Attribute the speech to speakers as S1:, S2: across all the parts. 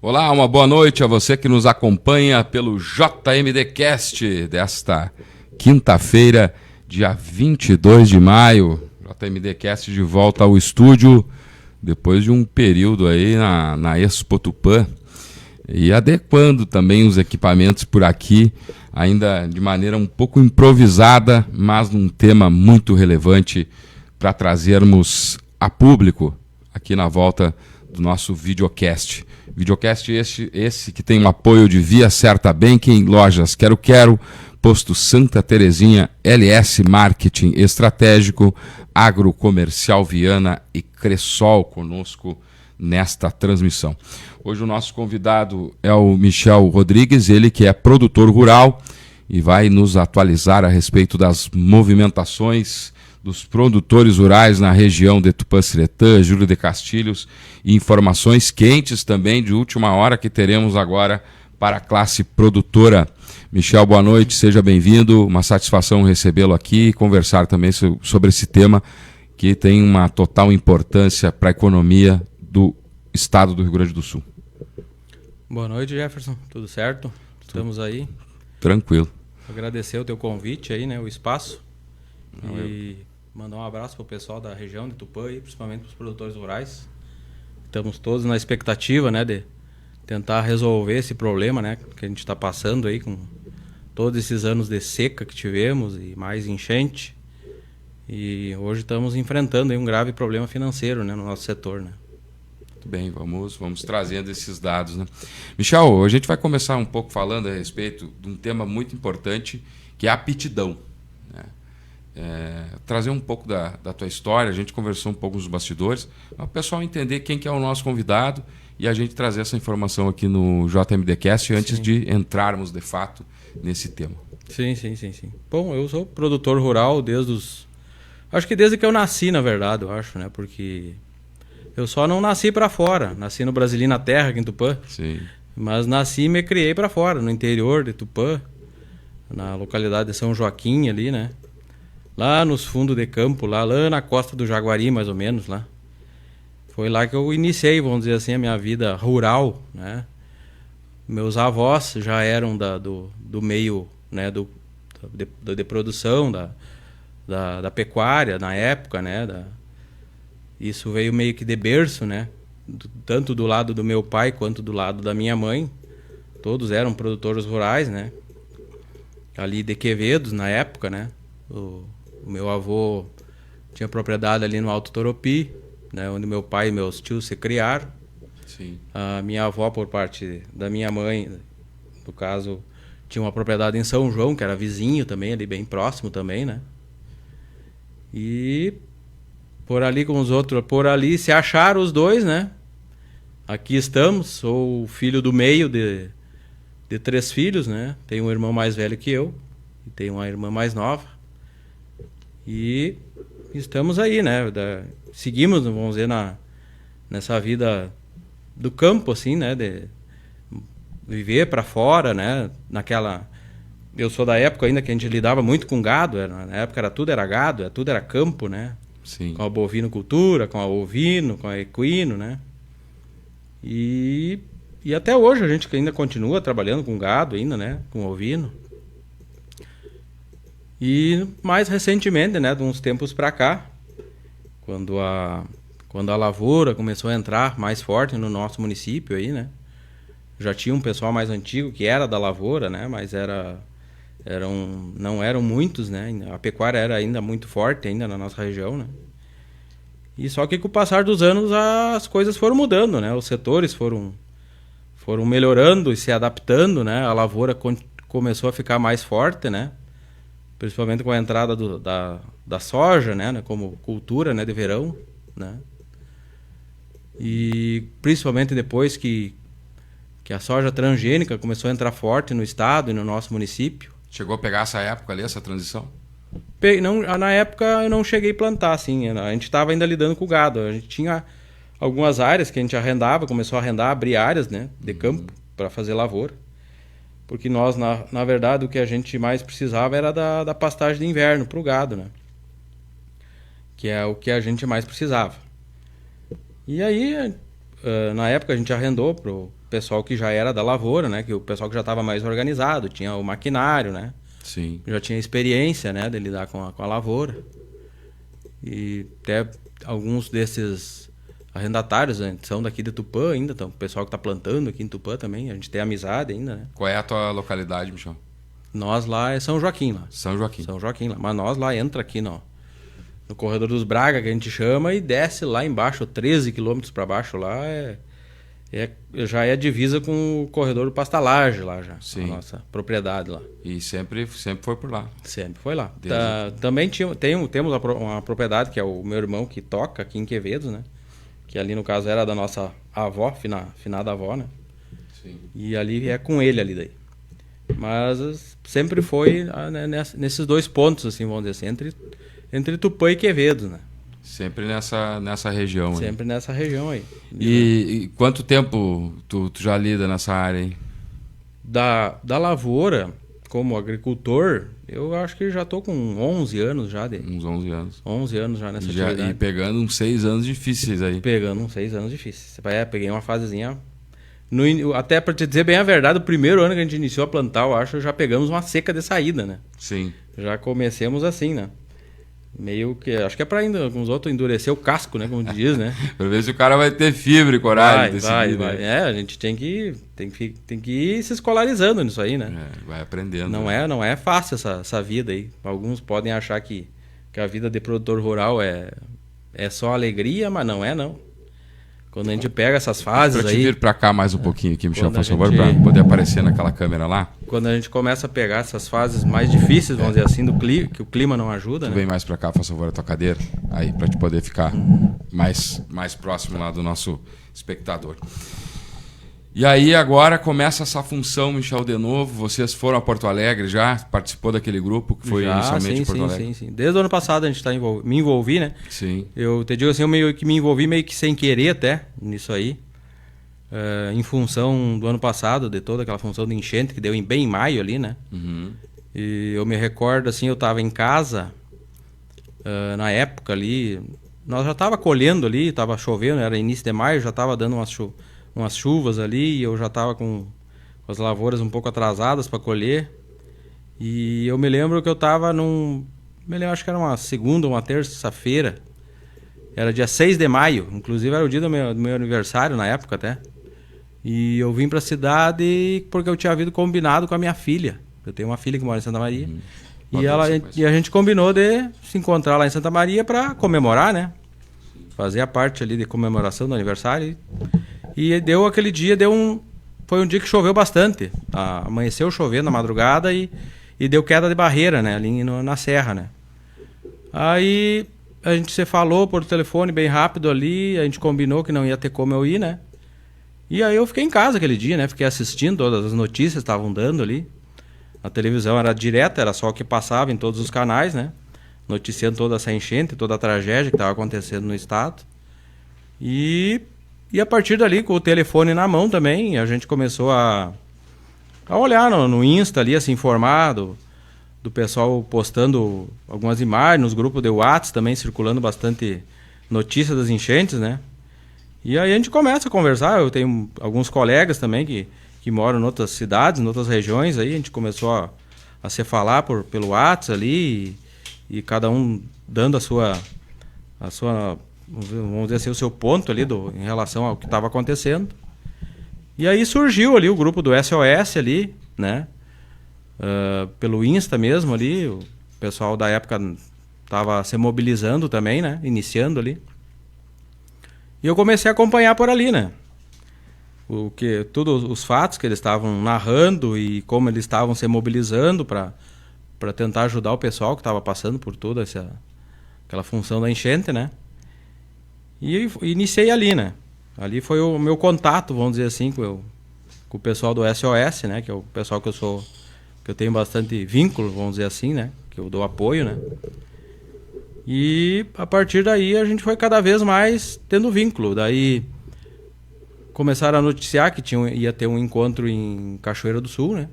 S1: Olá, uma boa noite a você que nos acompanha pelo JMDcast desta quinta-feira, dia 22 de maio. JMDcast de volta ao estúdio depois de um período aí na Expo Tupã e adequando também os equipamentos por aqui, ainda de maneira um pouco improvisada, mas num tema muito relevante para trazermos a público aqui na volta do nosso videocast. Videocast esse que tem um apoio de Via Certa Banking, Lojas Quero Quero, Posto Santa Terezinha, LS Marketing Estratégico, Agrocomercial Viana e Cressol conosco nesta transmissão. Hoje o nosso convidado é o Michel Rodrigues, ele que é produtor rural e vai nos atualizar a respeito das movimentações dos produtores rurais na região de Tupã-Siretã, Júlio de Castilhos, e informações quentes também de última hora que teremos agora para a classe produtora. Michel, boa noite, seja bem-vindo, uma satisfação recebê-lo aqui e conversar também sobre esse tema que tem uma total importância para a economia do estado do Rio Grande do Sul.
S2: Boa noite, Jefferson, tudo certo? Estamos aí.
S1: Tranquilo.
S2: Agradecer o teu convite aí, né, o espaço. Mandar um abraço para o pessoal da região de Tupã e principalmente para os produtores rurais. Estamos todos na expectativa, né, de tentar resolver esse problema, né, que a gente está passando aí com todos esses anos de seca que tivemos e mais enchente. E hoje estamos enfrentando aí um grave problema financeiro, né, no nosso setor, né.
S1: Muito bem, vamos trazendo esses dados, né. Michel, a gente vai começar um pouco falando a respeito de um tema muito importante, que é a aptidão, né. Trazer um pouco da tua história, a gente conversou um pouco nos bastidores, para o pessoal entender quem que é o nosso convidado e a gente trazer essa informação aqui no JMDcast antes de entrarmos de fato nesse tema.
S2: Sim. Bom, eu sou produtor rural acho que desde que eu nasci, na verdade, eu acho, né? Porque eu só não nasci para fora, nasci no Brasilina Terra, aqui em Tupã.
S1: Sim.
S2: Mas nasci e me criei para fora, no interior de Tupã, na localidade de São Joaquim ali, né? Lá nos fundos de campo, lá na costa do Jaguari, mais ou menos, lá. Foi lá que eu iniciei, vamos dizer assim, a minha vida rural, né? Meus avós já eram do meio, né, de produção, da pecuária na época, né? Isso veio meio que de berço, né? Tanto do lado do meu pai quanto do lado da minha mãe. Todos eram produtores rurais, né? Ali de Quevedos, na época, né? O meu avô tinha propriedade ali no Alto Toropi, né, onde meu pai e meus tios se criaram.
S1: Sim.
S2: A minha avó, por parte da minha mãe, no caso, tinha uma propriedade em São João, que era vizinho também, ali bem próximo também, né? E por ali com os outros, por ali se acharam os dois, né? Aqui estamos, sou o filho do meio de 3 filhos, né? Tenho um irmão mais velho que eu e tenho uma irmã mais nova. E estamos aí, né? Seguimos, vamos dizer, nessa vida do campo, assim, né? De viver para fora, né? Eu sou da época ainda que a gente lidava muito com gado. Na época tudo era gado, tudo era campo, né?
S1: Sim.
S2: Com a bovinocultura, com a ovino, com a equino, né? E até hoje a gente ainda continua trabalhando com gado ainda, né? Com ovino. E mais recentemente, né, de uns tempos para cá, quando a lavoura começou a entrar mais forte no nosso município aí, né? Já tinha um pessoal mais antigo que era da lavoura, né, mas não eram muitos, né? A pecuária era ainda muito forte ainda na nossa região, né? E só que com o passar dos anos as coisas foram mudando, né? Os setores foram melhorando e se adaptando, né? A lavoura começou a ficar mais forte, né? Principalmente com a entrada da soja, né, como cultura, né, de verão, né? E principalmente depois que a soja transgênica começou a entrar forte no estado e no nosso município.
S1: Chegou a pegar essa época ali, essa transição?
S2: Na época eu não cheguei a plantar, assim, a gente estava ainda lidando com o gado. A gente tinha algumas áreas que a gente arrendava, começou a arrendar, abrir áreas, né, de campo para fazer lavoura. Porque nós, na verdade, o que a gente mais precisava era da pastagem de inverno para o gado, né? Que é o que a gente mais precisava. E aí, na época, a gente arrendou pessoal que já era da lavoura, né? Que o pessoal que já estava mais organizado, tinha o maquinário, né?
S1: Sim.
S2: Já tinha experiência, né? De lidar com a lavoura. E até alguns desses arrendatários, né, são daqui de Tupã ainda, então, o pessoal que está plantando aqui em Tupã também, a gente tem amizade ainda, né?
S1: Qual é a tua localidade, Michel?
S2: Nós lá é São Joaquim, lá.
S1: São Joaquim.
S2: São Joaquim, lá. Mas nós lá entra aqui no Corredor dos Braga, que a gente chama, e desce lá embaixo, 13 quilômetros para baixo lá, já é divisa com o Corredor do Pastalage lá já,
S1: Sim.
S2: a nossa propriedade lá.
S1: E sempre foi por lá.
S2: Sempre foi lá. Também temos uma propriedade que é o meu irmão que toca aqui em Quevedo, né? Que ali no caso era da nossa avó, finada avó, né?
S1: Sim.
S2: E ali é com ele ali daí. Mas sempre foi né, nesses dois pontos, assim, vamos dizer assim, entre Tupã e Quevedo, né?
S1: Sempre nessa região.
S2: Sempre nessa região aí.
S1: E quanto tempo tu já lida nessa área, hein?
S2: Da lavoura, como agricultor, eu acho que já tô com 11 anos já.
S1: Uns 11 anos.
S2: 11 anos já nessa atividade.
S1: E pegando uns 6 anos difíceis aí.
S2: Pegando uns 6 anos difíceis. Peguei uma fasezinha... até para te dizer bem a verdade, o primeiro ano que a gente iniciou a plantar, eu acho, já pegamos uma seca de saída, né?
S1: Sim.
S2: Já comecemos assim, né? Meio que... Acho que é para ainda, com os outros, endurecer o casco, né? Como diz, né?
S1: Pra ver se o cara vai ter fibra e coragem de seguir,
S2: vai.
S1: né?
S2: É, a gente tem que ir se escolarizando nisso aí, né?
S1: Vai aprendendo.
S2: Não é fácil essa vida aí. Alguns podem achar que a vida de produtor rural é só alegria, mas não é, não. Quando a gente pega essas fases
S1: pra te
S2: aí...
S1: vir pra cá mais um pouquinho aqui, Michel, por favor,
S2: gente...
S1: pra poder aparecer naquela câmera lá.
S2: Quando a gente começa a pegar essas fases mais difíceis, vamos dizer assim, que o clima não ajuda,
S1: Tu
S2: né?
S1: vem mais pra cá, por favor, a tua cadeira, aí, pra te poder ficar mais próximo lá do nosso espectador. E aí agora começa essa função, Michel, de novo. Vocês foram a Porto Alegre já? Participou daquele grupo que foi inicialmente em Porto Alegre?
S2: Sim. Desde o ano passado a gente me envolvi, né?
S1: Sim.
S2: Eu te digo assim, eu meio que me envolvi meio que sem querer até nisso aí. Em função do ano passado, de toda aquela função de enchente que deu bem em maio ali, né?
S1: Uhum.
S2: E eu me recordo assim, eu estava em casa, na época ali, nós já estava colhendo ali, estava chovendo, era início de maio, já estava dando umas chuvas ali, e eu já estava com as lavouras um pouco atrasadas para colher. E eu me lembro que eu estava acho que era uma segunda ou uma terça-feira, era dia 6 de maio, inclusive era o dia do meu aniversário na época até. E eu vim para a cidade porque eu tinha havido combinado com a minha filha. Eu tenho uma filha que mora em Santa Maria. E a gente combinou de se encontrar lá em Santa Maria para comemorar, né? Fazer a parte ali de comemoração do aniversário. E deu aquele dia, foi um dia que choveu bastante. Amanheceu chovendo na madrugada e deu queda de barreira, né? Ali na serra, né? Aí a gente se falou por telefone bem rápido ali, a gente combinou que não ia ter como eu ir, né? E aí eu fiquei em casa aquele dia, né? Fiquei assistindo todas as notícias que estavam dando ali. A televisão era direta, era só o que passava em todos os canais, né? Noticiando toda essa enchente, toda a tragédia que estava acontecendo no estado. E a partir dali, com o telefone na mão também, a gente começou a olhar no Insta ali, a se informar do pessoal postando algumas imagens, nos grupos de WhatsApp também circulando bastante notícias das enchentes, né? E aí a gente começa a conversar, eu tenho alguns colegas também que moram em outras cidades, em outras regiões, aí a gente começou a se falar pelo WhatsApp ali e cada um dando a sua, vamos dizer assim, o seu ponto ali em relação ao que estava acontecendo. E aí surgiu ali o grupo do SOS ali, né? Pelo Insta mesmo ali, o pessoal da época estava se mobilizando também, né? Iniciando ali. E eu comecei a acompanhar por ali, né? Todos os fatos que eles estavam narrando e como eles estavam se mobilizando para tentar ajudar o pessoal que estava passando por toda aquela função da enchente, né? E iniciei ali, né? Ali foi o meu contato, vamos dizer assim, com o pessoal do SOS, né? Que é o pessoal que eu tenho bastante vínculo, vamos dizer assim, né? Que eu dou apoio, né? E a partir daí a gente foi cada vez mais tendo vínculo. Daí começaram a noticiar que ia ter um encontro em Cachoeira do Sul, né?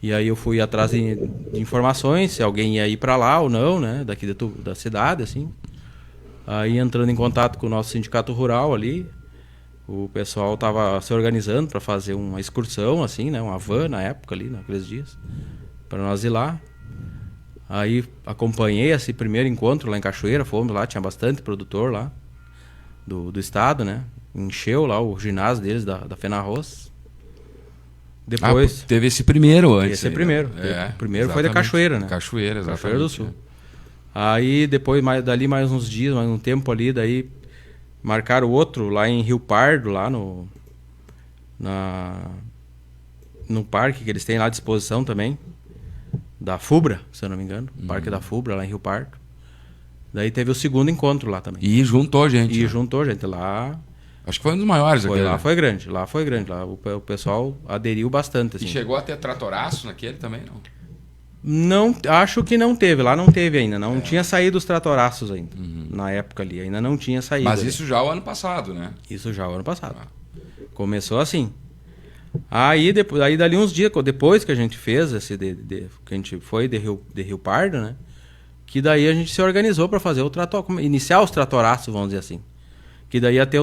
S2: E aí eu fui atrás de informações, se alguém ia ir para lá ou não, né? Daqui da cidade, assim. Aí entrando em contato com o nosso sindicato rural ali, o pessoal tava se organizando para fazer uma excursão, assim, né? Uma van na época ali, naqueles dias, para nós ir lá. Aí acompanhei esse primeiro encontro lá em Cachoeira, fomos lá, tinha bastante produtor lá do estado, né? Encheu lá o ginásio deles da Fenarroz. Depois...
S1: teve esse primeiro antes.
S2: Esse primeiro. O primeiro foi da Cachoeira, né?
S1: Cachoeira, exatamente.
S2: Cachoeira do Sul. Aí depois, dali mais uns dias, mais um tempo ali, daí marcaram outro lá em Rio Pardo, lá no parque que eles têm lá à disposição também, da FUBRA, se eu não me engano. Parque da FUBRA, lá em Rio Pardo. Daí teve o segundo encontro lá também.
S1: E juntou gente.
S2: E juntou gente lá.
S1: Acho que foi um dos maiores aqui.
S2: Lá foi grande. Lá o pessoal aderiu bastante. Assim.
S1: E chegou a ter tratoraço naquele também, não?
S2: Não, acho que não teve. Lá não teve ainda. Não tinha saído os tratoraços ainda. Na época ali. Ainda não tinha saído.
S1: Mas isso já o ano passado, né?
S2: Isso já o ano passado. Começou assim. Aí dali uns dias, depois que a gente fez esse que a gente foi de Rio Pardo, né? Que daí a gente se organizou para fazer iniciar os tratoraços, vamos dizer assim. Que daí ia ter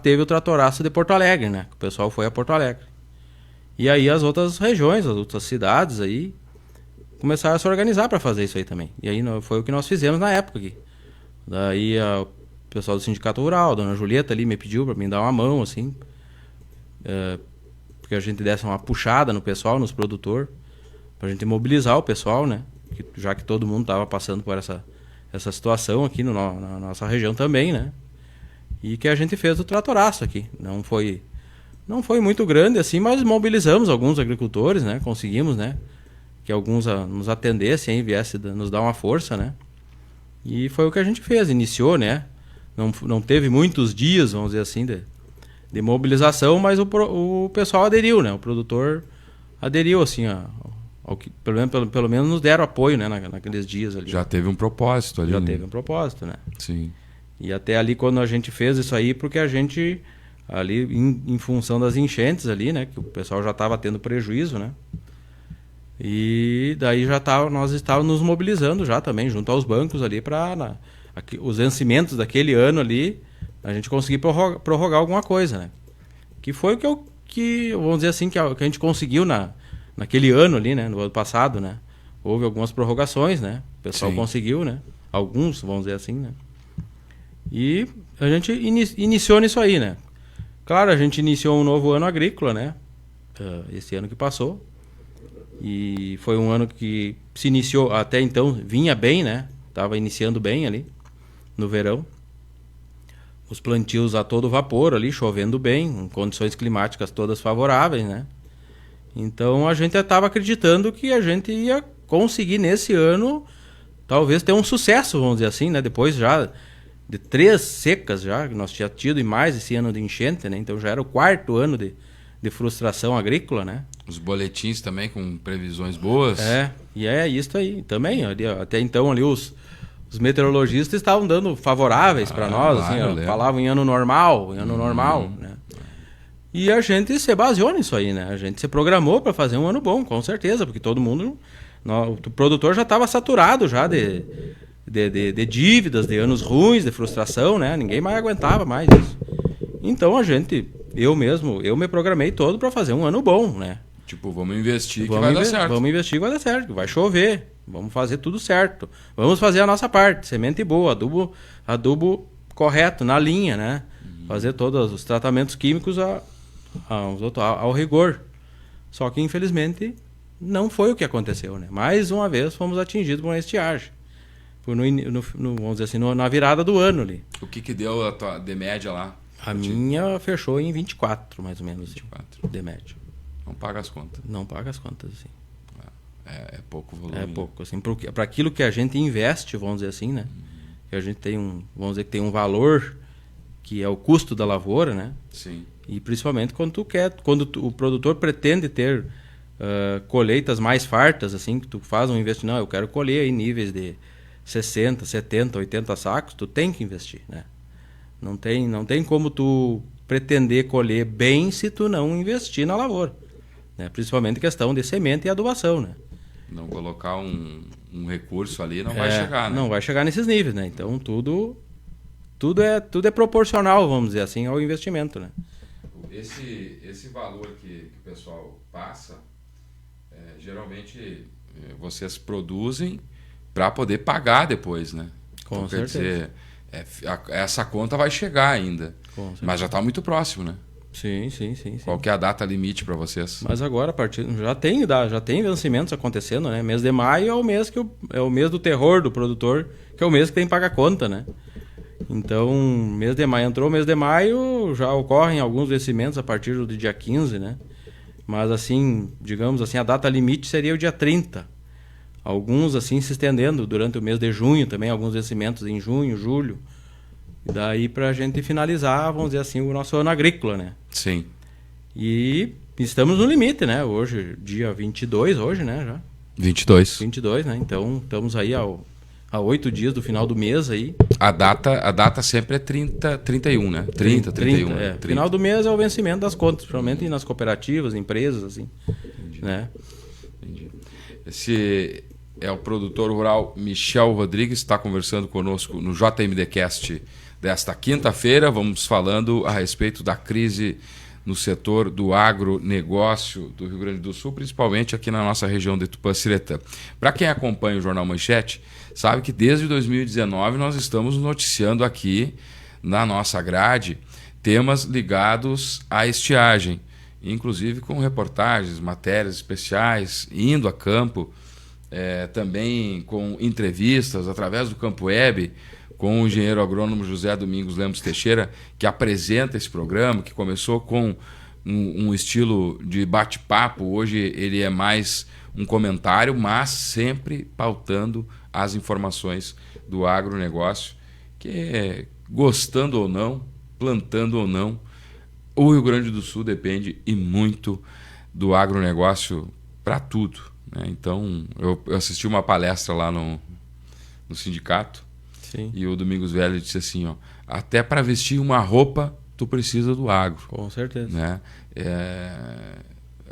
S2: teve o tratoraço de Porto Alegre, né? Que o pessoal foi a Porto Alegre. E aí as outras regiões, as outras cidades aí começaram a se organizar para fazer isso aí também. E aí foi o que nós fizemos na época aqui. Daí o pessoal do Sindicato Rural, a dona Julieta ali me pediu para mim dar uma mão, assim, porque a gente desse uma puxada no pessoal, nos produtores, para a gente mobilizar o pessoal, né? Já que todo mundo estava passando por essa situação aqui na nossa região também, né? E que a gente fez o tratoraço aqui. Não foi muito grande assim, mas mobilizamos alguns agricultores, né? Conseguimos, né? Que alguns nos atendessem, viessem nos dar uma força, né? E foi o que a gente fez, iniciou, né? Não teve muitos dias, vamos dizer assim, de mobilização, mas o pessoal aderiu, né? O produtor aderiu, assim, ao que pelo menos nos deram apoio, né? Naqueles dias ali.
S1: Já teve um propósito ali.
S2: Já teve um propósito, né?
S1: Sim.
S2: E até ali quando a gente fez isso aí, porque a gente, ali em função das enchentes ali, né? Que o pessoal já estava tendo prejuízo, né? E daí nós estávamos nos mobilizando já também, junto aos bancos ali, para os vencimentos daquele ano ali, a gente conseguir prorrogar alguma coisa, né? Que foi o que vamos dizer assim, que a gente conseguiu naquele ano ali, né? No ano passado, né? Houve algumas prorrogações, né? O pessoal conseguiu, né? Alguns, vamos dizer assim, né? E a gente iniciou nisso aí, né? Claro, a gente iniciou um novo ano agrícola, né? Esse ano que passou. E foi um ano que se iniciou, até então, vinha bem, né? Estava iniciando bem ali, no verão. Os plantios a todo vapor ali, chovendo bem, em condições climáticas todas favoráveis, né? Então a gente estava acreditando que a gente ia conseguir nesse ano, talvez ter um sucesso, vamos dizer assim, né? Depois já de 3 secas já, que nós tínhamos tido, e mais esse ano de enchente, né? Então já era o 4º ano de frustração agrícola, né?
S1: Os boletins também com previsões boas.
S2: E é isso aí. Também, ali, até então ali os meteorologistas estavam dando favoráveis para nós, assim, falavam em ano normal, né? E a gente se baseou nisso aí, né? A gente se programou para fazer um ano bom, com certeza, porque todo mundo, o produtor já estava saturado já de dívidas, de anos ruins, de frustração, né? Ninguém mais aguentava mais isso. Então eu me programei todo para fazer um ano bom, né?
S1: Tipo, vamos investir que vai dar certo.
S2: Vamos investir que vai dar certo, que vai chover, vamos fazer tudo certo. Vamos fazer a nossa parte, semente boa, adubo correto, na linha, né? Fazer todos os tratamentos químicos ao rigor. Só que, infelizmente, não foi o que aconteceu, né? Mais uma vez fomos atingidos por uma estiagem. Vamos dizer assim, na virada do ano ali.
S1: O que deu a tua de média lá?
S2: A minha fechou em 24, mais ou menos. 24. De média.
S1: Não paga as contas.
S2: Não paga as contas, assim.
S1: É pouco volume.
S2: É pouco, assim. Para aquilo que a gente investe, vamos dizer assim, né? Que a gente vamos dizer que tem um valor que é o custo da lavoura, né?
S1: Sim.
S2: E principalmente quando o produtor pretende ter colheitas mais fartas, assim, que tu faz um investimento, eu quero colher em níveis de 60, 70, 80 sacos, tu tem que investir, né? Não tem como tu pretender colher bem se tu não investir na lavoura, né? Principalmente questão de semente e adubação, né?
S1: Não colocar um recurso ali não vai chegar, né?
S2: Não vai chegar nesses níveis, né? Então tudo é proporcional, vamos dizer assim, ao investimento, né?
S1: esse valor que o pessoal passa, geralmente vocês produzem para poder pagar depois, né?
S2: Com
S1: então, quer
S2: certeza.
S1: dizer, essa conta vai chegar ainda, mas já está muito próximo, né?
S2: Sim.
S1: Qual que é a data limite para vocês?
S2: Mas agora, a partir já tem vencimentos acontecendo, né? Mês de maio é o mês é o mês do terror do produtor, que é o mês que tem que pagar a conta, né? Então, mês de maio entrou, mês de maio já ocorrem alguns vencimentos a partir do dia 15, né? Mas assim, digamos assim, a data limite seria o dia 30. Alguns assim se estendendo durante o mês de junho também, alguns vencimentos em junho, julho. E daí pra gente finalizar, vamos dizer assim, o nosso ano agrícola, né?
S1: Sim.
S2: E estamos no limite, né? Hoje, dia 22, hoje, né? Já.
S1: 22,
S2: né? Então, estamos aí a 8 dias do final do mês aí.
S1: A data sempre é 31, né? 30, 31.
S2: 30,
S1: né? 30.
S2: Final do mês é o vencimento das contas, principalmente nas cooperativas, empresas, assim.
S1: Entendi.
S2: Né?
S1: Entendi. Esse é o produtor rural Michel Rodrigues, está conversando conosco no JMDcast desta quinta-feira. Vamos falando a respeito da crise no setor do agronegócio do Rio Grande do Sul, principalmente aqui na nossa região de Tupã-Siretã. Para quem acompanha o Jornal Manchete, sabe que desde 2019 nós estamos noticiando aqui na nossa grade temas ligados à estiagem, inclusive com reportagens, matérias especiais, indo a campo, também com entrevistas através do Campo Web, com o engenheiro agrônomo José Domingos Lemos Teixeira, que apresenta esse programa, que começou com um estilo de bate-papo. Hoje ele é mais um comentário, mas sempre pautando as informações do agronegócio, que gostando ou não, plantando ou não, o Rio Grande do Sul depende e muito do agronegócio para tudo, né? Então, eu assisti uma palestra lá no sindicato.
S2: Sim.
S1: E o Domingos Velho disse assim, ó, até para vestir uma roupa tu precisa do agro.
S2: Com certeza.
S1: Né?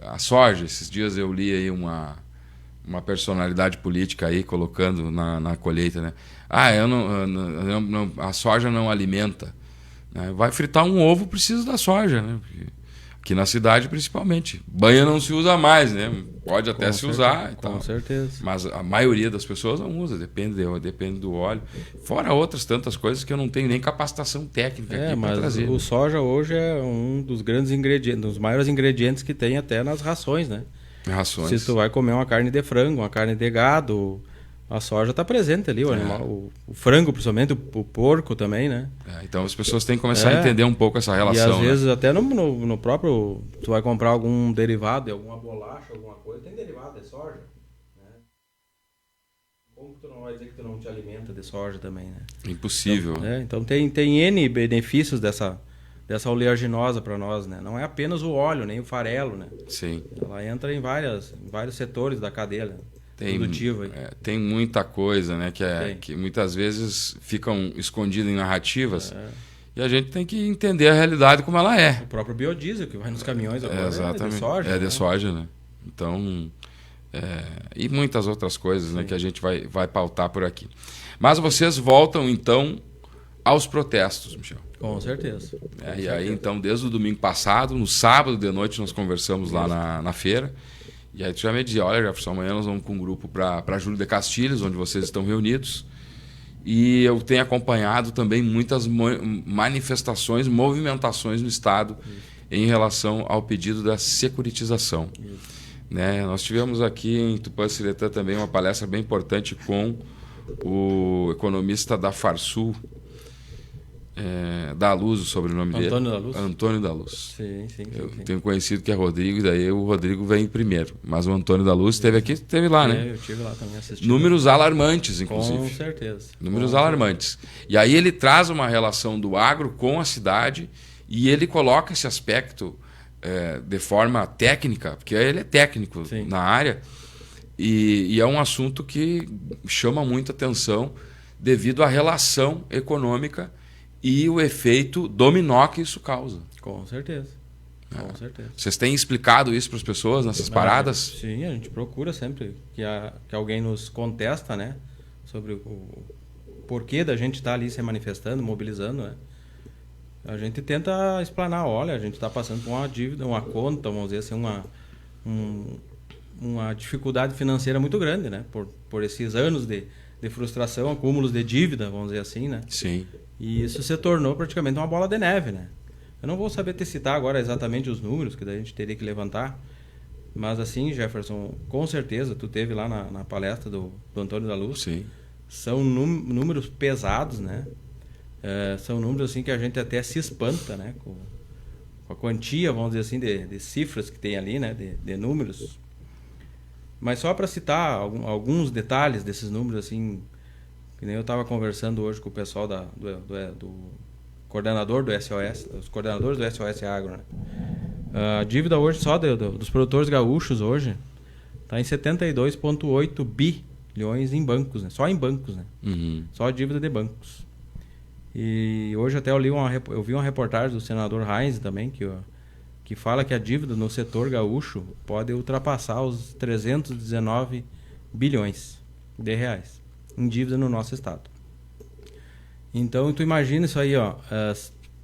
S1: A soja, esses dias eu li aí uma personalidade política aí colocando na colheita, né? A soja não alimenta. Né? Vai fritar um ovo, precisa da soja, né? Aqui na cidade, principalmente. Banha não se usa mais, né? Pode até se usar.
S2: Com certeza.
S1: Mas a maioria das pessoas não usa, depende do óleo. Fora outras tantas coisas que eu não tenho nem capacitação técnica aqui para trazer.
S2: O soja hoje é um dos grandes ingredientes, dos maiores ingredientes que tem até nas rações, né?
S1: Rações.
S2: Se tu vai comer uma carne de frango, uma carne de gado, a soja está presente ali, o animal, o frango principalmente, o porco também, né?
S1: Então as pessoas têm que começar a entender um pouco essa relação.
S2: E às vezes até no próprio, tu vai comprar algum derivado, alguma bolacha, alguma coisa, tem derivado de soja, né? Como que tu não vai dizer que tu não te alimenta de soja também, né?
S1: Impossível.
S2: Então tem N benefícios dessa oleaginosa para nós, né? Não é apenas o óleo, nem o farelo, né?
S1: Sim.
S2: Ela entra em vários setores da cadeia produtiva.
S1: Tem muita coisa, né? Que muitas vezes ficam escondidas em narrativas e a gente tem que entender a realidade como ela é.
S2: O próprio biodiesel que vai nos caminhões agora
S1: exatamente.
S2: É de soja.
S1: É de soja, né? Então, e muitas outras coisas, né, que a gente vai pautar por aqui. Mas vocês voltam, então, aos protestos, Michel.
S2: Com certeza.
S1: E aí, então, desde o domingo passado, no sábado de noite, nós conversamos lá na feira. E aí tu já me dizia, olha, Jefferson, amanhã nós vamos com um grupo para Júlio de Castilhos, onde vocês estão reunidos. E eu tenho acompanhado também muitas manifestações, movimentações no Estado em relação ao pedido da securitização. Né? Nós tivemos aqui em Tupã-Siretã também uma palestra bem importante com o economista da Farsul, da Luz, o sobrenome dele.
S2: Antônio da Luz?
S1: Antônio da Luz.
S2: Sim.
S1: Eu tenho conhecido que é Rodrigo, e daí o Rodrigo vem primeiro. Mas o Antônio da Luz esteve aqui, esteve lá, né?
S2: Eu estive lá também assistindo.
S1: Números alarmantes, inclusive.
S2: Com certeza.
S1: Números alarmantes. E aí ele traz uma relação do agro com a cidade e ele coloca esse aspecto de forma técnica, porque ele é técnico na área, e é um assunto que chama muita atenção devido à relação econômica e o efeito dominó que isso causa.
S2: Com certeza. Com certeza.
S1: Vocês têm explicado isso para as pessoas nessas paradas?
S2: Sim, a gente procura sempre que alguém nos contesta, né, sobre o porquê da gente estar ali se manifestando, mobilizando, né? A gente tenta explanar, olha, a gente está passando por uma dívida, uma conta, vamos dizer assim, uma dificuldade financeira muito grande, né? Por esses anos de frustração, acúmulos de dívida, vamos dizer assim, né?
S1: Sim.
S2: E isso se tornou praticamente uma bola de neve, né? Eu não vou saber te citar agora exatamente os números, que daí a gente teria que levantar, mas assim, Jefferson, com certeza, tu teve lá na palestra do Antônio da Luz.
S1: Sim.
S2: São números pesados, né? São números assim que a gente até se espanta, né? Com a quantia, vamos dizer assim, de cifras que tem ali, né? De números. Mas só para citar alguns detalhes desses números, assim, que nem eu estava conversando hoje com o pessoal do coordenador do SOS, os coordenadores do SOS Agro, né? A dívida hoje só dos produtores gaúchos hoje está em 72,8 bilhões em bancos, né? Só em bancos, né?
S1: Uhum.
S2: Só a dívida de bancos. E hoje até eu vi uma reportagem do senador Heinz também, que fala que a dívida no setor gaúcho pode ultrapassar os 319 bilhões de reais em dívida no nosso estado. Então, tu imagina isso aí, ó.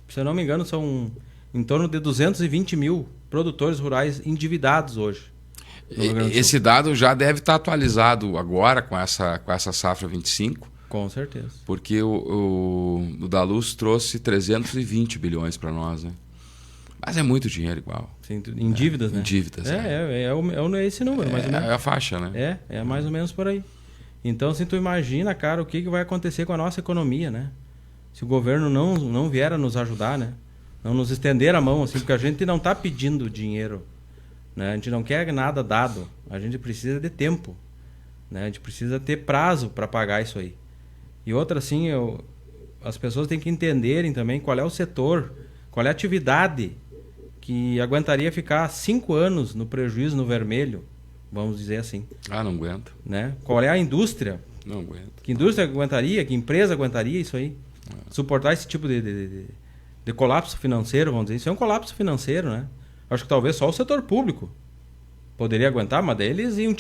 S2: Se eu não me engano, são em torno de 220 mil produtores rurais endividados hoje.
S1: Esse dado já deve estar atualizado agora com essa safra 25.
S2: Com certeza.
S1: Porque o Daluz trouxe 320 bilhões para nós, né? Mas é muito dinheiro igual.
S2: Sim, em dívidas, né?
S1: Em dívidas,
S2: é esse número, mais ou menos.
S1: É a faixa, né?
S2: É mais ou menos por aí. Então, se tu imagina, cara, o que vai acontecer com a nossa economia, né? Se o governo não vier a nos ajudar, né? Não nos estender a mão, assim, porque a gente não está pedindo dinheiro, né? A gente não quer nada dado. A gente precisa de tempo, né? A gente precisa ter prazo para pagar isso aí. E outra, assim, as pessoas têm que entenderem também qual é o setor, qual é a atividade que aguentaria ficar 5 anos no prejuízo, no vermelho, vamos dizer assim.
S1: Não aguenta.
S2: Né? Qual é a indústria?
S1: Não aguenta.
S2: Que indústria aguentaria, que empresa aguentaria isso aí? Suportar esse tipo de colapso financeiro, vamos dizer. Isso é um colapso financeiro, né? Acho que talvez só o setor público poderia aguentar, mas daí eles iam,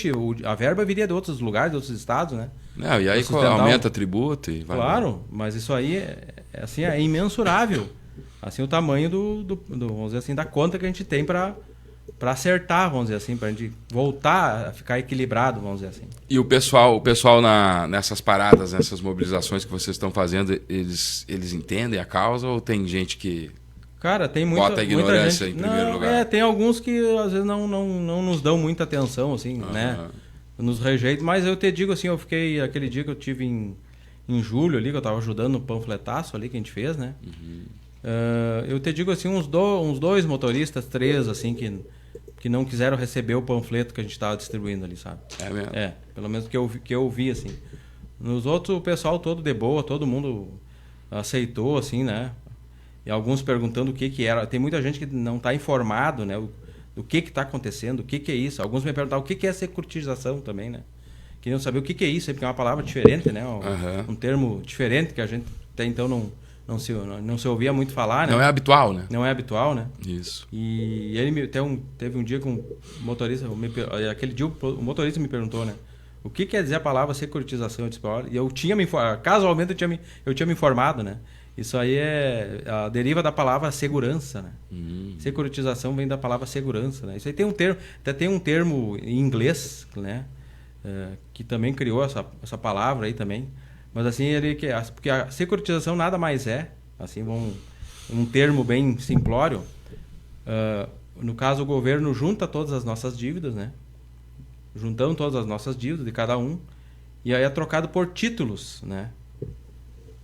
S2: a verba viria de outros lugares, de outros estados, né?
S1: Não, e aí aumenta tributo e vai.
S2: Claro, mas isso aí é imensurável. Assim, o tamanho vamos dizer assim, da conta que a gente tem para acertar, vamos dizer assim, para a gente voltar a ficar equilibrado, vamos dizer assim.
S1: E o pessoal nessas paradas, nessas mobilizações que vocês estão fazendo, eles entendem a causa ou tem gente que
S2: Cara, tem
S1: bota a ignorância
S2: gente,
S1: em primeiro lugar?
S2: Tem alguns que às vezes não nos dão muita atenção, assim, né? Nos rejeitam, mas eu te digo assim, eu fiquei aquele dia que eu tive em julho ali, que eu estava ajudando no panfletaço ali que a gente fez, né? Eu te digo assim, uns 2 motoristas, 3, assim, que não quiseram receber o panfleto que a gente estava distribuindo ali, sabe?
S1: É mesmo?
S2: Pelo menos que eu vi, assim. Nos outros, o pessoal todo de boa, todo mundo aceitou, assim, né? E alguns perguntando o que era. Tem muita gente que não está informado, né? Do que está acontecendo, o que é isso. Alguns me perguntaram o que é securitização também, né? Queriam saber o que é isso, porque é uma palavra diferente, né? Um termo diferente que a gente até então não se ouvia muito falar, né?
S1: Não é habitual, né?
S2: Não é habitual, né?
S1: Isso.
S2: E ele teve um dia com o motorista, aquele dia o motorista me perguntou, né? O que quer dizer a palavra securitização? E eu tinha casualmente eu tinha me informado, né? Isso aí deriva da palavra segurança, né? Securitização vem da palavra segurança, né? Isso aí tem um termo, até tem um termo em inglês, né? Que também criou essa palavra aí também. Mas assim, porque a securitização nada mais assim, um termo bem simplório. No caso, o governo junta todas as nossas dívidas, né? Juntando todas as nossas dívidas de cada um, e aí é trocado por títulos, né?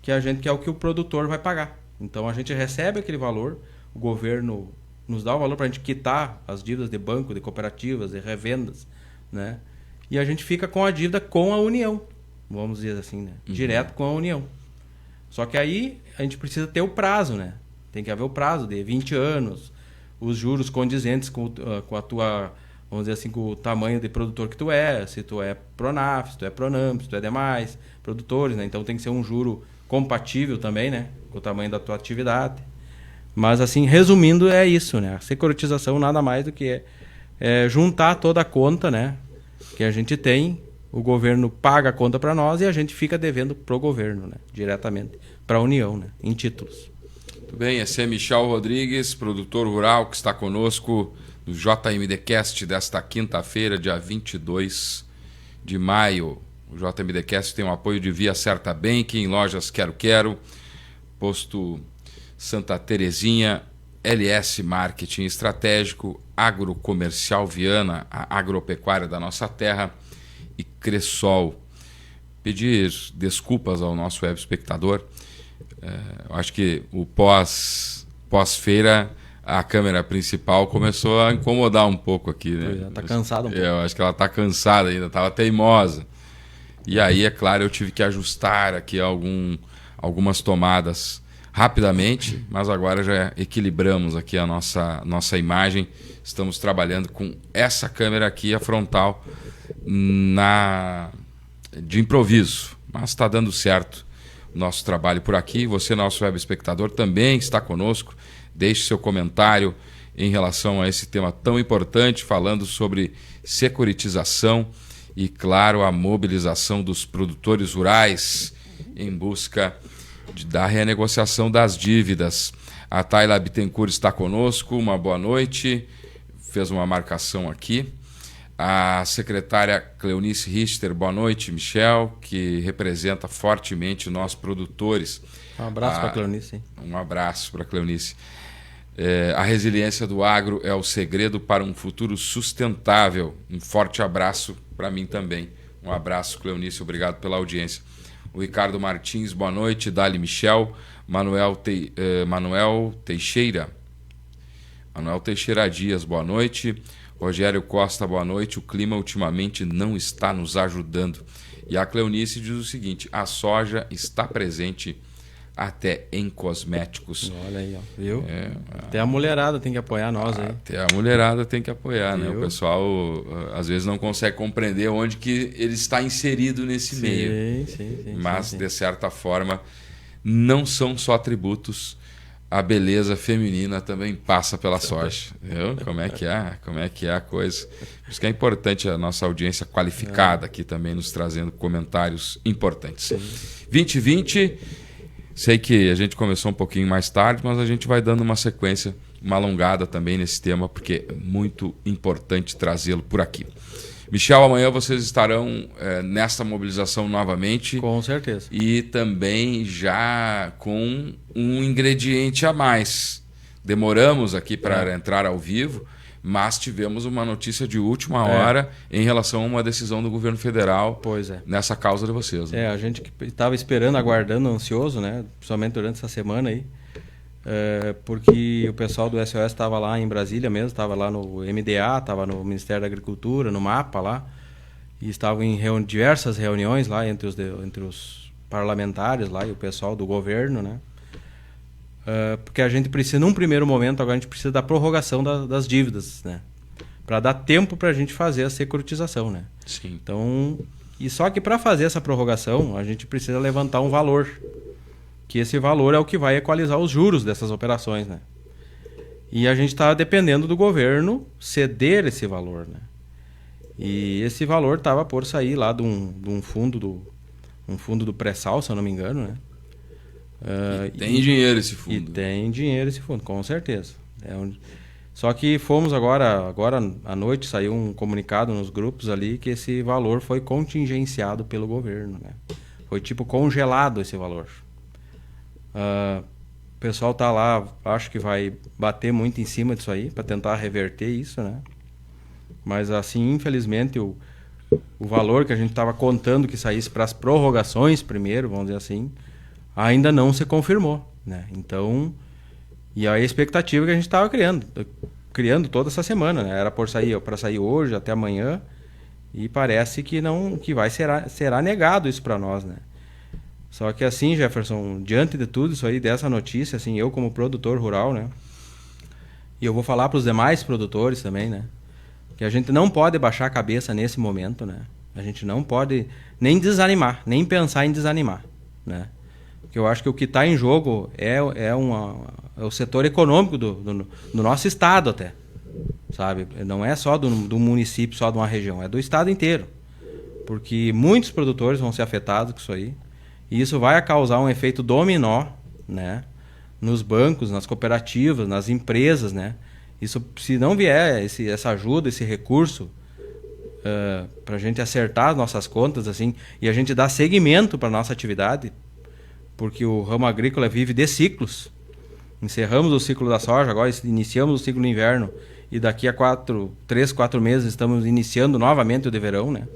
S2: Que é o que o produtor vai pagar. Então a gente recebe aquele valor, o governo nos dá o valor para a gente quitar as dívidas de banco, de cooperativas, de revendas, né? E a gente fica com a dívida com a União, vamos dizer assim, né? Direto com a União. Só que aí a gente precisa ter o prazo, né? Tem que haver o prazo de 20 anos, os juros condizentes com a tua, vamos dizer assim, com o tamanho de produtor que tu é, se tu é Pronaf, se tu é Pronamp, se tu é demais produtores, né? Então tem que ser um juro compatível também, né? Com o tamanho da tua atividade. Mas assim, resumindo, é isso, né? A securitização nada mais do que juntar toda a conta, né? Que a gente tem, o governo paga a conta para nós e a gente fica devendo pro governo, né? Diretamente para a União, né? Em títulos.
S1: Muito bem, esse é Michel Rodrigues, produtor rural, que está conosco no JMDcast desta quinta-feira, dia 22 de maio. O JMDcast tem o apoio de Via Certa Banking, lojas Quero Quero, Posto Santa Terezinha, LS Marketing Estratégico, Agrocomercial Viana, a agropecuária da nossa terra, e Cressol. Pedir desculpas ao nosso web espectador. Eu acho que o pós-feira, a câmera principal começou a incomodar um pouco aqui, né?
S2: Está cansada um pouco.
S1: Eu acho que ela está cansada ainda, estava teimosa. E aí, é claro, eu tive que ajustar aqui algumas tomadas rapidamente, mas agora já equilibramos aqui a nossa imagem. Estamos trabalhando com essa câmera aqui, a frontal, de improviso, mas está dando certo o nosso trabalho por aqui. Você, nosso web espectador, também está conosco. Deixe seu comentário em relação a esse tema tão importante, falando sobre securitização e, claro, a mobilização dos produtores rurais em busca da renegociação das dívidas. A Tayla Bittencourt está conosco. Uma boa noite. Fez uma marcação aqui. A secretária Cleonice Richter, boa noite, Michel, que representa fortemente nós produtores.
S2: Um abraço para a Cleonice.
S1: Um abraço para a Cleonice. A resiliência do agro é o segredo para um futuro sustentável. Um forte abraço para mim também. Um abraço, Cleonice, obrigado pela audiência. O Ricardo Martins, boa noite. Dali Michel. Manuel Teixeira Dias, boa noite. Rogério Costa, boa noite. O clima ultimamente não está nos ajudando. E a Cleonice diz o seguinte: a soja está presente até em cosméticos.
S2: Olha aí, ó. Viu? Até a mulherada tem que apoiar nós aí.
S1: Até a mulherada tem que apoiar, né? O pessoal às vezes não consegue compreender onde que ele está inserido nesse meio.
S2: Sim.
S1: Mas, de certa forma, não são só atributos. A beleza feminina também passa pela soja. Viu? Como é que é a coisa. Por isso que é importante a nossa audiência qualificada aqui também, nos trazendo comentários importantes. Sim. 2020, sei que a gente começou um pouquinho mais tarde, mas a gente vai dando uma sequência, uma alongada também nesse tema, porque é muito importante trazê-lo por aqui. Michel, amanhã vocês estarão nesta mobilização novamente.
S2: Com certeza.
S1: E também já com um ingrediente a mais. Demoramos aqui para entrar ao vivo, mas tivemos uma notícia de última hora em relação a uma decisão do governo federal nessa causa de vocês. Né?
S2: A gente que estava esperando, aguardando, ansioso, né? Principalmente durante essa semana aí. Porque o pessoal do SOS estava lá em Brasília mesmo, estava lá no MDA, estava no Ministério da Agricultura, no MAPA lá, e estavam em diversas reuniões lá entre os parlamentares lá e o pessoal do governo, né? Porque a gente precisa, num primeiro momento, agora a gente precisa da prorrogação das dívidas, né? Para dar tempo para a gente fazer a securitização, né?
S1: Sim.
S2: Então, e só que para fazer essa prorrogação, a gente precisa levantar um valor, que esse valor é o que vai equalizar os juros dessas operações, né? E a gente está dependendo do governo ceder esse valor, né? E esse valor estava por sair lá de um fundo do pré-sal, se eu não me engano, né?
S1: Tem dinheiro esse fundo.
S2: E tem dinheiro esse fundo, com certeza. Só que fomos agora à noite, saiu um comunicado nos grupos ali que esse valor foi contingenciado pelo governo, né? Foi tipo congelado esse valor. O pessoal tá lá, acho que vai bater muito em cima disso aí para tentar reverter isso, né? Mas assim, infelizmente, o valor que a gente estava contando que saísse para as prorrogações primeiro, vamos dizer assim, ainda não se confirmou, né? Então, e a expectativa que a gente estava criando toda essa semana, né? Era para sair hoje até amanhã, e parece que será negado isso para nós, né? Só que assim, Jefferson, diante de tudo isso aí, dessa notícia, assim, eu como produtor rural, né? E eu vou falar para os demais produtores também, né? Que a gente não pode baixar a cabeça nesse momento, né? A gente não pode nem desanimar, nem pensar em desanimar, né? Porque eu acho que o que está em jogo é o setor econômico do nosso estado até, sabe? Não é só do município, só de uma região, é do estado inteiro. Porque muitos produtores vão ser afetados com isso aí. E isso vai causar um efeito dominó, né, nos bancos, nas cooperativas, nas empresas, né? Isso, se não vier essa ajuda, esse recurso, para a gente acertar as nossas contas, assim, e a gente dar seguimento para a nossa atividade, porque o ramo agrícola vive de ciclos. Encerramos o ciclo da soja, agora iniciamos o ciclo do inverno, e daqui a 3, 4 meses estamos iniciando novamente o de verão, né?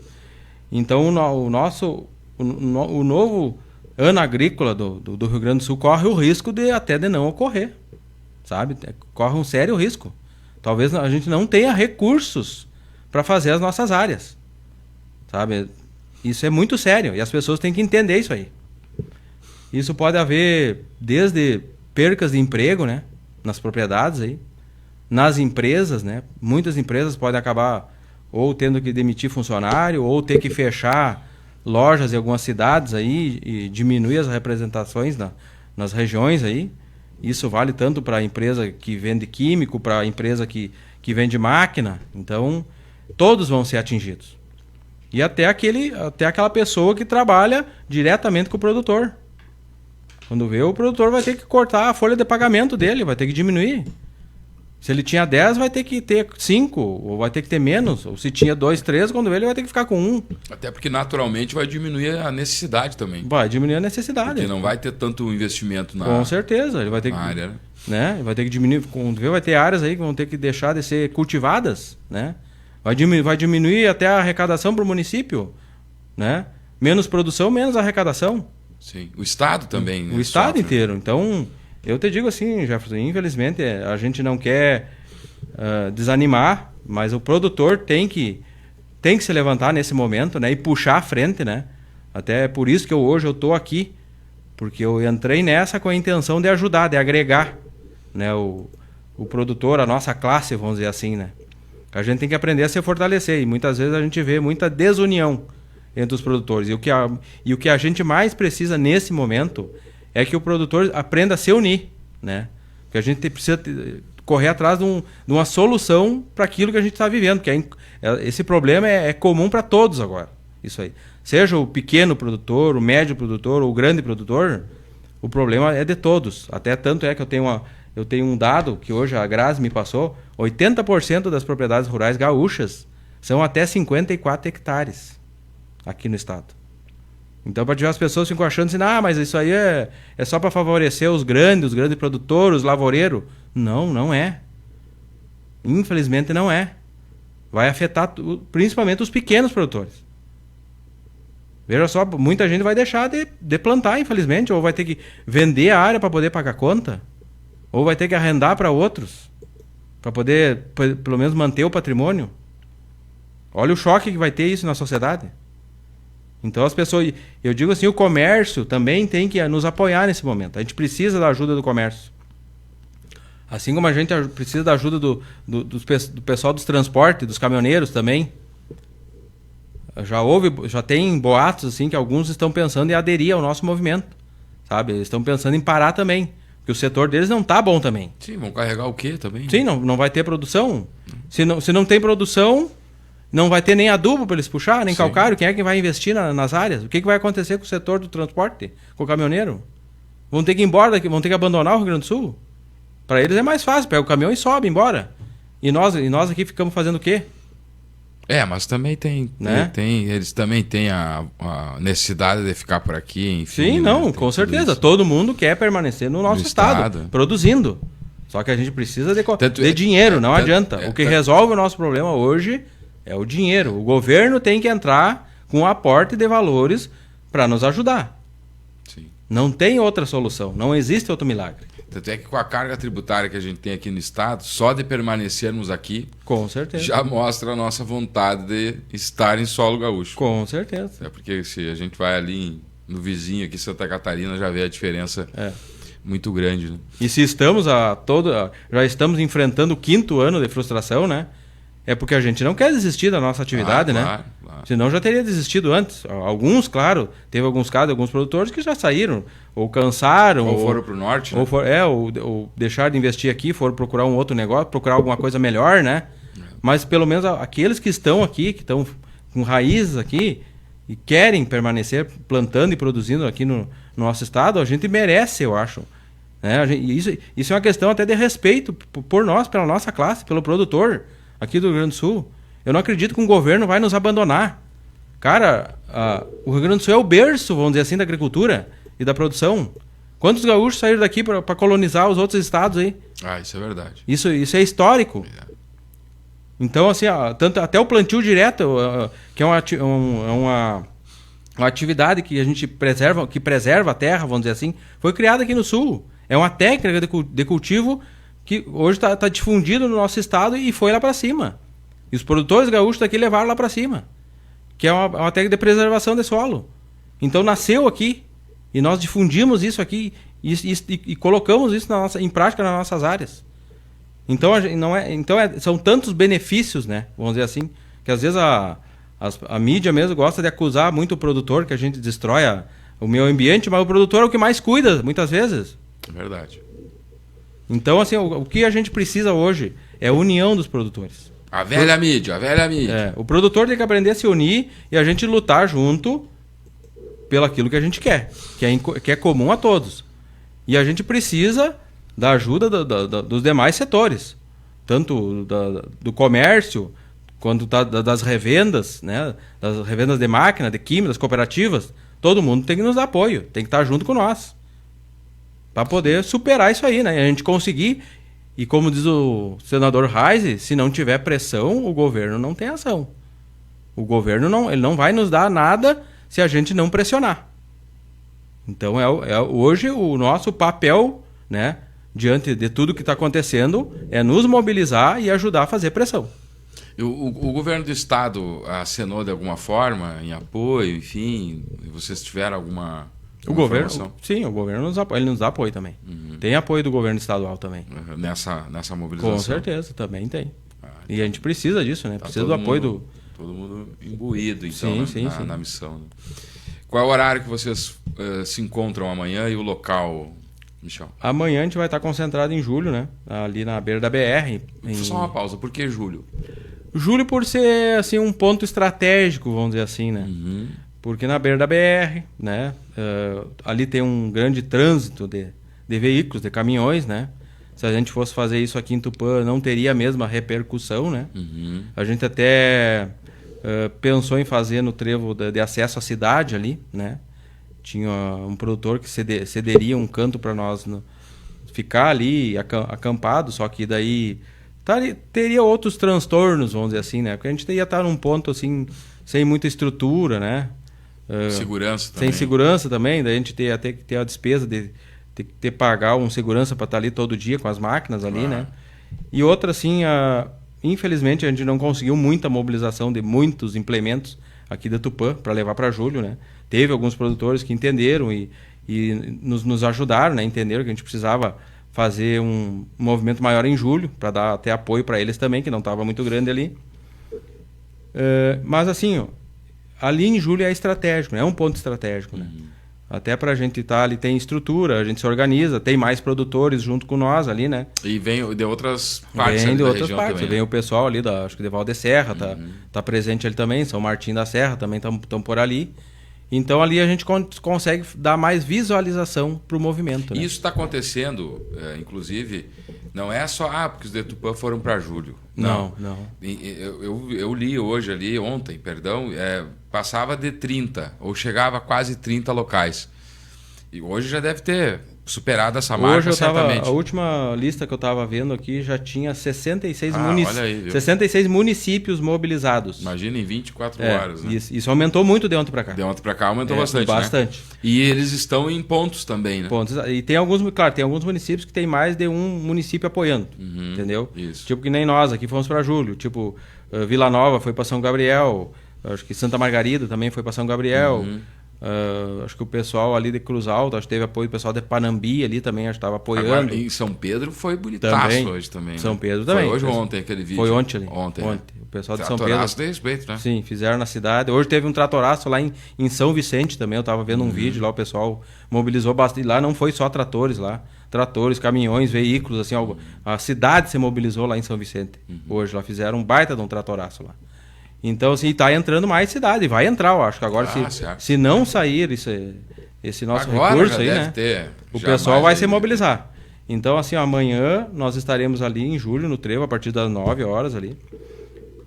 S2: Então o novo ano agrícola do Rio Grande do Sul corre o risco de não ocorrer, sabe? Corre um sério risco. Talvez a gente não tenha recursos para fazer as nossas áreas, sabe? Isso é muito sério e as pessoas têm que entender isso aí. Isso pode haver desde percas de emprego, né, nas propriedades aí, nas empresas, né? Muitas empresas podem acabar ou tendo que demitir funcionário ou ter que fechar lojas em algumas cidades aí e diminuir as representações nas regiões aí. Isso vale tanto para a empresa que vende químico, para a empresa que vende máquina. Então, todos vão ser atingidos. E até aquela pessoa que trabalha diretamente com o produtor. Quando vê, o produtor vai ter que cortar a folha de pagamento dele, vai ter que diminuir. Se ele tinha 10, vai ter que ter 5, ou vai ter que ter menos. Ou se tinha 2, 3, quando vê, ele vai ter que ficar com 1.
S1: Até porque naturalmente vai diminuir a necessidade também.
S2: Vai diminuir a necessidade.
S1: Porque não vai ter tanto investimento na
S2: Com certeza. Ele vai ter
S1: área,
S2: né? Ele vai ter que diminuir. Quando vê, vai ter áreas aí que vão ter que deixar de ser cultivadas, né? Vai diminuir até a arrecadação para o município, né? Menos produção, menos arrecadação.
S1: Sim. O Estado também, né?
S2: O Estado inteiro. Então, eu te digo assim, Jefferson, infelizmente a gente não quer desanimar, mas o produtor tem que se levantar nesse momento, né? E puxar à frente, né? Até por isso que hoje eu estou aqui, porque eu entrei nessa com a intenção de ajudar, de agregar, né? O produtor, a nossa classe, vamos dizer assim, né? A gente tem que aprender a se fortalecer e muitas vezes a gente vê muita desunião entre os produtores. E o que a gente mais precisa nesse momento é que o produtor aprenda a se unir, né? Porque a gente precisa correr atrás de uma solução para aquilo que a gente está vivendo, que esse problema é comum para todos agora, isso aí. Seja o pequeno produtor, o médio produtor ou o grande produtor, o problema é de todos. Até tanto é que eu tenho um dado que hoje a Grazi me passou, 80% das propriedades rurais gaúchas são até 54 hectares aqui no estado. Então, para as pessoas ficam achando assim, mas isso aí é só para favorecer os grandes produtores, os lavoureiros. Não, não é. Infelizmente não é. Vai afetar principalmente os pequenos produtores. Veja só, muita gente vai deixar de plantar, infelizmente, ou vai ter que vender a área para poder pagar conta, ou vai ter que arrendar para outros, para poder, pelo menos, manter o patrimônio. Olha o choque que vai ter isso na sociedade. Então as pessoas, eu digo assim, o comércio também tem que nos apoiar nesse momento. A gente precisa da ajuda do comércio. Assim como a gente precisa da ajuda do pessoal dos transportes, dos caminhoneiros também. Já tem boatos assim que alguns estão pensando em aderir ao nosso movimento, sabe? Eles estão pensando em parar também, porque o setor deles não está bom também.
S1: Sim, vão carregar o quê também?
S2: Sim, não vai ter produção. Se não tem produção, não vai ter nem adubo para eles puxar, nem calcário. Quem é que vai investir nas áreas? O que vai acontecer com o setor do transporte, com o caminhoneiro? Vão ter que ir embora daqui, vão ter que abandonar o Rio Grande do Sul? Para eles é mais fácil, pega o caminhão e sobe embora. E nós aqui ficamos fazendo o quê?
S1: Mas também eles também têm a necessidade de ficar por aqui, enfim.
S2: Sim, não, com certeza. Isso. Todo mundo quer permanecer no nosso estado, produzindo. Só que a gente precisa de dinheiro, não adianta. O que resolve o nosso problema hoje é o dinheiro. O governo tem que entrar com um aporte de valores para nos ajudar.
S1: Sim.
S2: Não tem outra solução, não existe outro milagre.
S1: Tanto é que com a carga tributária que a gente tem aqui no estado, só de permanecermos aqui,
S2: com certeza,
S1: já mostra a nossa vontade de estar em solo gaúcho.
S2: Com certeza.
S1: É porque se a gente vai ali no vizinho aqui, Santa Catarina, já vê a diferença muito grande. Né?
S2: E se estamos já estamos enfrentando o 5º ano de frustração, né? É porque a gente não quer desistir da nossa atividade, né? Claro. Senão já teria desistido antes. Alguns, claro, teve alguns casos, alguns produtores que já saíram, ou cansaram.
S1: Ou foram para o norte, né?
S2: Ou deixaram de investir aqui, foram procurar um outro negócio, procurar alguma coisa melhor, né? Mas pelo menos aqueles que estão aqui, que estão com raízes aqui, e querem permanecer plantando e produzindo aqui no nosso estado, a gente merece, eu acho, Né? Isso é uma questão até de respeito por nós, pela nossa classe, pelo produtor aqui do Rio Grande do Sul. Eu não acredito que um governo vai nos abandonar. Cara, o Rio Grande do Sul é o berço, vamos dizer assim, da agricultura e da produção. Quantos gaúchos saíram daqui para colonizar os outros estados aí?
S1: Isso é verdade.
S2: Isso é histórico. Então, assim, tanto, até o plantio direto, que é uma atividade que a gente preserva a terra, vamos dizer assim, foi criada aqui no Sul. É uma técnica de cultivo que hoje está difundido no nosso estado e foi lá para cima. E os produtores gaúchos daqui levaram lá para cima. Que é uma técnica de preservação de solo. Então nasceu aqui. E nós difundimos isso aqui e colocamos isso em prática nas nossas áreas. Então, são tantos benefícios, né? Vamos dizer assim, que às vezes a mídia mesmo gosta de acusar muito o produtor, que a gente destrói o meio ambiente, mas o produtor é o que mais cuida, muitas vezes.
S1: É verdade.
S2: Então, assim, o que a gente precisa hoje é a união dos produtores.
S1: A velha mídia.
S2: O produtor tem que aprender a se unir e a gente lutar junto pelo aquilo que a gente quer, que é comum a todos. E a gente precisa da ajuda dos demais setores, tanto do comércio, quanto das revendas, né? Das revendas de máquina, de química, das cooperativas. Todo mundo tem que nos dar apoio, tem que estar junto com nós, para poder superar isso aí, né? E a gente conseguir. E como diz o senador Reis, se não tiver pressão, o governo não tem ação. O governo ele não vai nos dar nada se a gente não pressionar. Então, hoje o nosso papel, né, diante de tudo que está acontecendo, é nos mobilizar e ajudar a fazer pressão.
S1: O governo do estado acenou de alguma forma, em apoio, enfim, vocês tiveram alguma
S2: governo, sim, o governo ele nos dá apoio também.
S1: Uhum.
S2: Tem apoio do governo estadual também.
S1: Nessa mobilização?
S2: Com certeza, também tem. E a gente precisa disso, né? Precisa do apoio do...
S1: Todo mundo imbuído, então,
S2: sim.
S1: Na missão. Né? Qual é o horário que vocês se encontram amanhã e o local, Michel?
S2: Amanhã a gente vai estar concentrado em Julho, né? Ali na beira da BR.
S1: Só uma pausa, por que Julho?
S2: Julho por ser assim, um ponto estratégico, vamos dizer assim, né?
S1: Uhum.
S2: Porque na beira da BR, né? Ali tem um grande trânsito de veículos, de caminhões, né? Se a gente fosse fazer isso aqui em Tupã, não teria a mesma repercussão, né?
S1: Uhum.
S2: A gente até pensou em fazer no trevo de acesso à cidade ali, né? Tinha um produtor que cederia um canto para nós ficar ali acampado, só que daí teria outros transtornos, vamos dizer assim, né? Porque a gente ia estar num ponto assim, sem muita estrutura, né?
S1: Segurança também.
S2: Sem segurança também, daí a gente ia ter que ter a despesa de ter que pagar um segurança para estar ali todo dia com as máquinas ali, né? E outra, assim, infelizmente a gente não conseguiu muita mobilização de muitos implementos aqui da Tupã para levar para Julho, né? Teve alguns produtores que entenderam e nos ajudaram, né? Entenderam que a gente precisava fazer um movimento maior em Julho para dar até apoio para eles também, que não estava muito grande ali. Mas assim, ali em Julho é estratégico, né? É um ponto estratégico, né? Até para a gente estar ali, tem estrutura, a gente se organiza, tem mais produtores junto com nós ali, né?
S1: E vem de outras partes
S2: da
S1: da
S2: outras
S1: região
S2: partes.
S1: também,
S2: Vem
S1: né?
S2: o pessoal ali, acho que de Val de Serra, tá presente ali também, São Martim da Serra também estão por ali. Então ali a gente consegue dar mais visualização para o movimento. Né?
S1: Isso está acontecendo, inclusive, não é só porque os de Tupã foram para Julho.
S2: Não.
S1: Eu li ontem, passava de 30, ou chegava a quase 30 locais. E hoje já deve ter superado essa marca, certamente.
S2: A última lista que eu estava vendo aqui já tinha 66 municípios mobilizados.
S1: Imagina, em 24 horas. Né?
S2: Isso aumentou muito de ontem para cá.
S1: De ontem para cá aumentou bastante.
S2: Bastante.
S1: Né? E eles estão em pontos também, né?
S2: Pontos. E tem alguns municípios que tem mais de um município apoiando, entendeu?
S1: Isso.
S2: Tipo que nem nós aqui fomos para Julho. Tipo, Vila Nova foi para São Gabriel. Acho que Santa Margarida também foi para São Gabriel. Acho que o pessoal ali de Cruz Alta, acho que teve apoio do pessoal de Panambi ali também, acho que estava apoiando.
S1: Agora, em São Pedro foi bonitaço hoje também.
S2: São
S1: né?
S2: Pedro também.
S1: Foi hoje ou ontem aquele vídeo?
S2: Foi ontem ali.
S1: Ontem.
S2: O pessoal de São Pedro.
S1: Tratoraço de respeito, né?
S2: Sim, fizeram na cidade. Hoje teve um tratoraço lá em São Vicente também, eu estava vendo um vídeo lá, o pessoal mobilizou bastante. Lá não foi só tratores lá. Tratores, caminhões, veículos, assim, a cidade se mobilizou lá em São Vicente. Hoje lá fizeram um baita de um tratoraço lá. Então, assim, está entrando mais cidade. Vai entrar, eu acho que agora, se não sair esse nosso
S1: agora
S2: recurso aí, né? O pessoal vai se mobilizar. Então, assim, amanhã nós estaremos ali em julho, no Trevo, a partir das 9 horas ali.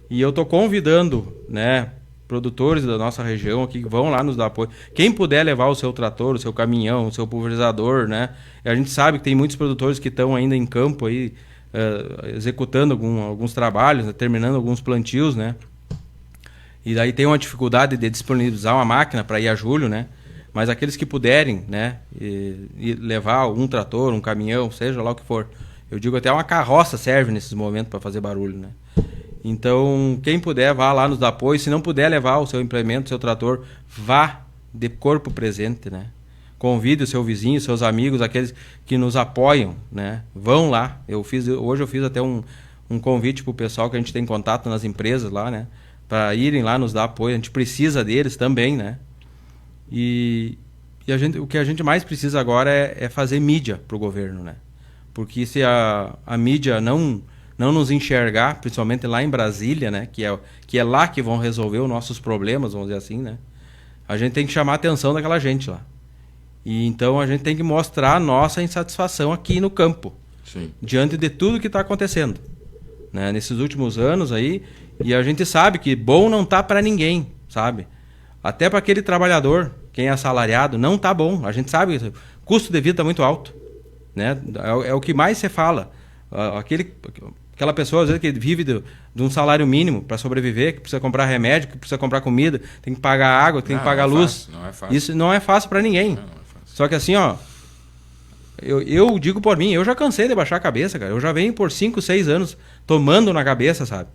S2: E eu tô convidando, né, produtores da nossa região aqui que vão lá nos dar apoio. Quem puder levar o seu trator, o seu caminhão, o seu pulverizador, né? E a gente sabe que tem muitos produtores que estão ainda em campo aí, executando alguns trabalhos, né, terminando alguns plantios, né? E daí tem uma dificuldade de disponibilizar uma máquina para ir a julho, né? Mas aqueles que puderem, né, e levar um trator, um caminhão, seja lá o que for. Eu digo até uma carroça serve nesses momentos para fazer barulho, né? Então, quem puder, vá lá nos dar apoio. Se não puder levar o seu implemento, o seu trator, vá de corpo presente, né? Convide o seu vizinho, seus amigos, aqueles que nos apoiam, né? Vão lá. Hoje eu fiz até um convite para o pessoal que a gente tem contato nas empresas lá, né? Para irem lá nos dar apoio. A gente precisa deles também, né? E o que a gente mais precisa agora é fazer mídia para o governo, né? Porque se a mídia não nos enxergar, principalmente lá em Brasília, né? Que é lá que vão resolver os nossos problemas, vamos dizer assim, né? A gente tem que chamar a atenção daquela gente lá. E então a gente tem que mostrar a nossa insatisfação aqui no campo.
S1: Sim.
S2: Diante de tudo que está acontecendo, né? Nesses últimos anos aí. E a gente sabe que bom não tá para ninguém, sabe? Até para aquele trabalhador, quem é assalariado, não tá bom. A gente sabe que o custo de vida está muito alto, né? É o que mais se fala. Aquela pessoa, às vezes, que vive de um salário mínimo para sobreviver, que precisa comprar remédio, que precisa comprar comida, tem que pagar água, tem que pagar luz.
S1: Não é fácil.
S2: Isso não é fácil para ninguém.
S1: Não é fácil.
S2: Só que assim, ó, eu digo por mim, eu já cansei de baixar a cabeça, cara. Eu já venho por 5, 6 anos tomando na cabeça, sabe?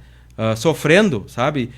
S2: Sofrendo, sabe?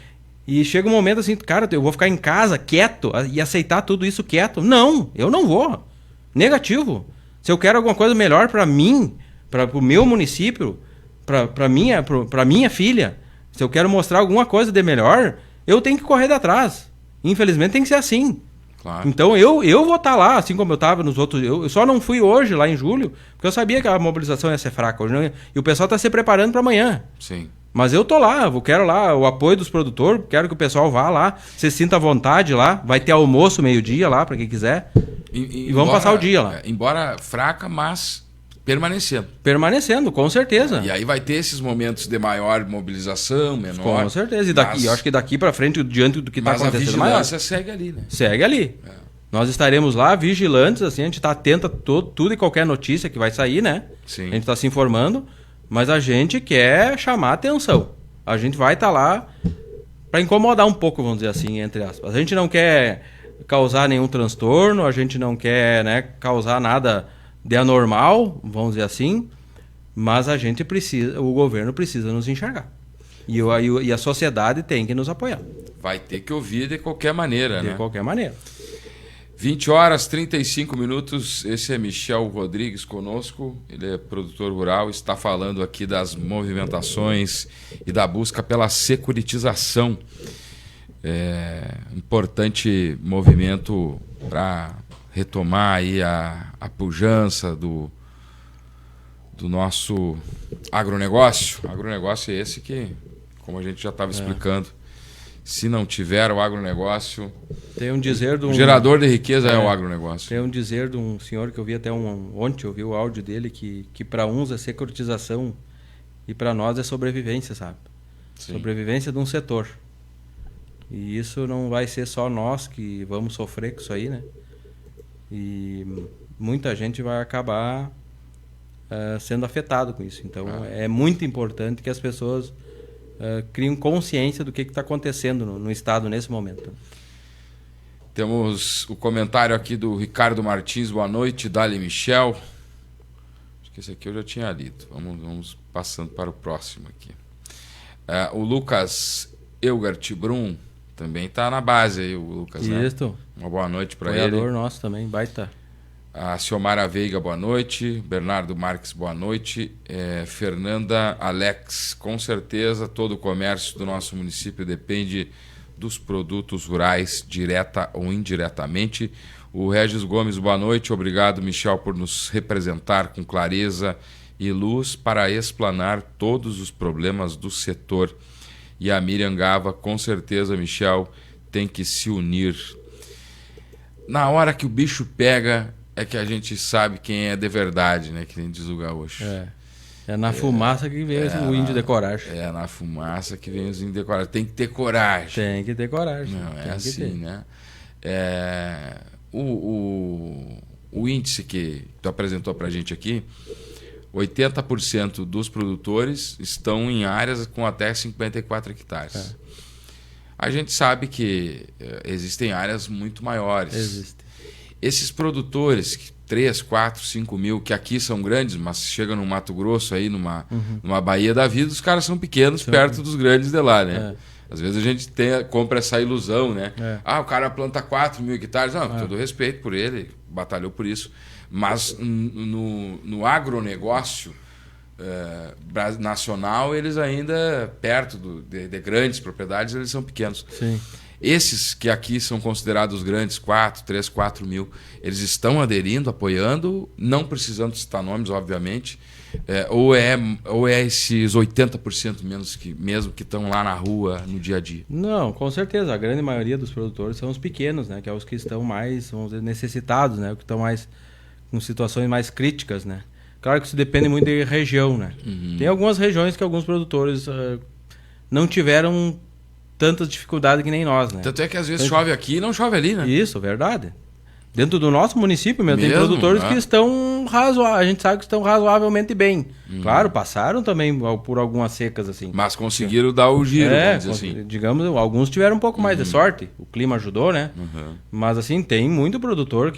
S2: E chega um momento assim, cara, eu vou ficar em casa quieto e aceitar tudo isso quieto? Não, eu não vou. Negativo. Se eu quero alguma coisa melhor para mim, para o meu município, para minha filha, se eu quero mostrar alguma coisa de melhor, eu tenho que correr de atrás. Infelizmente tem que ser assim.
S1: Claro.
S2: Então eu vou estar lá, assim como eu estava nos outros. Eu só não fui hoje lá em julho, porque eu sabia que a mobilização ia ser fraca hoje. Não, e o pessoal está se preparando para amanhã.
S1: Sim.
S2: Mas eu tô lá, eu quero lá o apoio dos produtores, quero que o pessoal vá lá, se sinta à vontade lá, vai ter almoço meio-dia lá, para quem quiser, e vamos passar o dia lá.
S1: Embora fraca, mas permanecendo.
S2: Permanecendo, com certeza.
S1: E aí vai ter esses momentos de maior mobilização, menor.
S2: Com certeza, e eu acho que daqui para frente, diante do que está acontecendo,
S1: a vigilância segue ali, né?
S2: Segue ali. É. Nós estaremos lá, vigilantes, assim, a gente está atento a tudo e qualquer notícia que vai sair, né?
S1: Sim.
S2: A gente está se informando. Mas a gente quer chamar atenção. A gente vai estar lá para incomodar um pouco, vamos dizer assim, entre aspas. A gente não quer causar nenhum transtorno, a gente não quer, né, causar nada de anormal, vamos dizer assim, mas a gente precisa, o governo precisa nos enxergar. E a sociedade tem que nos apoiar.
S1: Vai ter que ouvir de qualquer maneira, né?
S2: De qualquer maneira.
S1: 20 horas, 35 minutos, esse é Michel Rodrigues conosco, ele é produtor rural, está falando aqui das movimentações e da busca pela securitização. Importante movimento para retomar aí a pujança do nosso agronegócio. Agronegócio é esse que, como a gente já estava explicando, se não tiver o agronegócio...
S2: Tem um dizer de um...
S1: O gerador de riqueza é o agronegócio.
S2: Tem um dizer de um senhor que eu vi até ontem, eu vi o áudio dele, que para uns é securitização e para nós é sobrevivência, sabe? Sim. Sobrevivência de um setor. E isso não vai ser só nós que vamos sofrer com isso aí, né? E muita gente vai acabar sendo afetado com isso. Então é muito importante que as pessoas criem consciência do que está acontecendo no Estado nesse momento.
S1: Temos o comentário aqui do Ricardo Martins. Boa noite, Dali Michel. Acho que esse aqui eu já tinha lido. Vamos passando para o próximo aqui. O Lucas Elgart Brum também está na base aí, o Lucas,
S2: Isso.
S1: Né? Uma boa noite para ele.
S2: Apoiador nosso também, baita.
S1: A Ciomara Veiga, boa noite. Bernardo Marques, boa noite. Fernanda Alex, com certeza todo o comércio do nosso município depende dos produtos rurais, direta ou indiretamente. O Regis Gomes, boa noite. Obrigado, Michel, por nos representar com clareza e luz para explanar todos os problemas do setor. E a Miriam Gava, com certeza, Michel, tem que se unir. Na hora que o bicho pega, É que a gente sabe quem é de verdade, né? Que nem diz o gaúcho.
S2: É na fumaça que vem o índio de coragem.
S1: É na fumaça que vem os índios de coragem. Tem que ter coragem.
S2: Tem que ter coragem.
S1: Não, é assim, né? O índice que tu apresentou pra gente aqui, 80% dos produtores estão em áreas com até 54 hectares. A gente sabe que existem áreas muito maiores.
S2: Existe.
S1: Esses produtores, 3, 4, 5 mil, que aqui são grandes, mas chegam no Mato Grosso, aí numa Bahia da vida, os caras são pequenos perto dos grandes de lá, né? Às vezes a gente compra essa ilusão, né? O cara planta 4 mil hectares. Não, todo respeito por ele, batalhou por isso. Mas no agronegócio nacional, eles ainda, perto de grandes propriedades, eles são pequenos.
S2: Sim.
S1: Esses que aqui são considerados grandes, 3, 4 mil, eles estão aderindo, apoiando, não precisando citar nomes, obviamente, ou é esses 80% mesmo que estão lá na rua, no dia a dia?
S2: Não, com certeza. A grande maioria dos produtores são os pequenos, né? Que é os que estão mais, vamos dizer, necessitados, né? Que estão mais com situações mais críticas, né? Claro que isso depende muito de região, né? Tem algumas regiões que alguns produtores não tiveram tantas dificuldades que nem nós, né?
S1: Tanto é que às vezes chove aqui e não chove ali, né?
S2: Isso, verdade. Dentro do nosso município mesmo, tem produtores que estão razoáveis, a gente sabe que estão razoavelmente bem. Claro, passaram também por algumas secas assim.
S1: Mas conseguiram dar o giro, vamos dizer assim.
S2: Digamos, alguns tiveram um pouco mais de sorte, o clima ajudou, né? Mas assim, tem muito produtor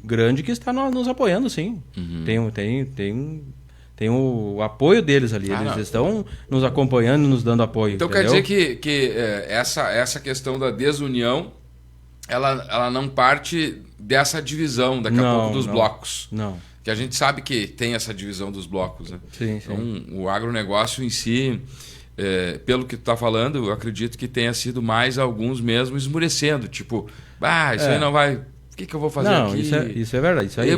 S2: grande que está nos apoiando, sim. Tem o apoio deles ali, eles estão nos acompanhando e nos dando apoio.
S1: Então
S2: entendeu?
S1: quer dizer que essa questão da desunião, ela não parte dessa divisão daqui a pouco dos blocos.
S2: Não.
S1: Que a gente sabe que tem essa divisão dos blocos, né?
S2: Sim,
S1: então, o agronegócio em si, pelo que tu está falando, eu acredito que tenha sido mais alguns mesmo esmurecendo. Tipo, isso aí não vai... O que eu vou fazer aqui?
S2: Isso é verdade. Isso aí.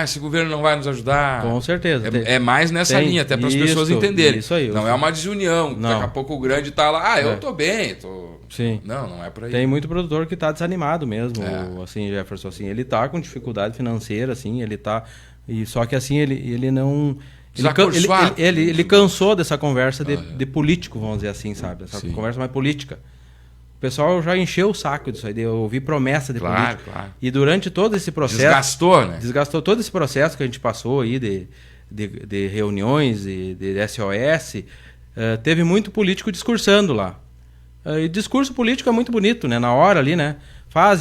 S1: Esse governo não vai nos ajudar.
S2: Com certeza.
S1: É mais nessa linha, até para as pessoas entenderem.
S2: Isso aí.
S1: Não é uma desunião.
S2: Não.
S1: Daqui a pouco o grande está lá, eu tô bem,
S2: Sim.
S1: Não é por aí.
S2: Tem muito produtor que está desanimado mesmo, assim, Jefferson, assim, ele está com dificuldade financeira, assim, ele tá, só que assim, ele não... Ele cansou dessa conversa de político, vamos dizer assim, sabe? Essa conversa mais política. O pessoal já encheu o saco disso aí, de ouvir promessa de política. Claro. E durante todo esse processo...
S1: Desgastou, né?
S2: Desgastou todo esse processo que a gente passou aí de reuniões, de SOS. Teve muito político discursando lá. E discurso político é muito bonito, né? Na hora ali, né?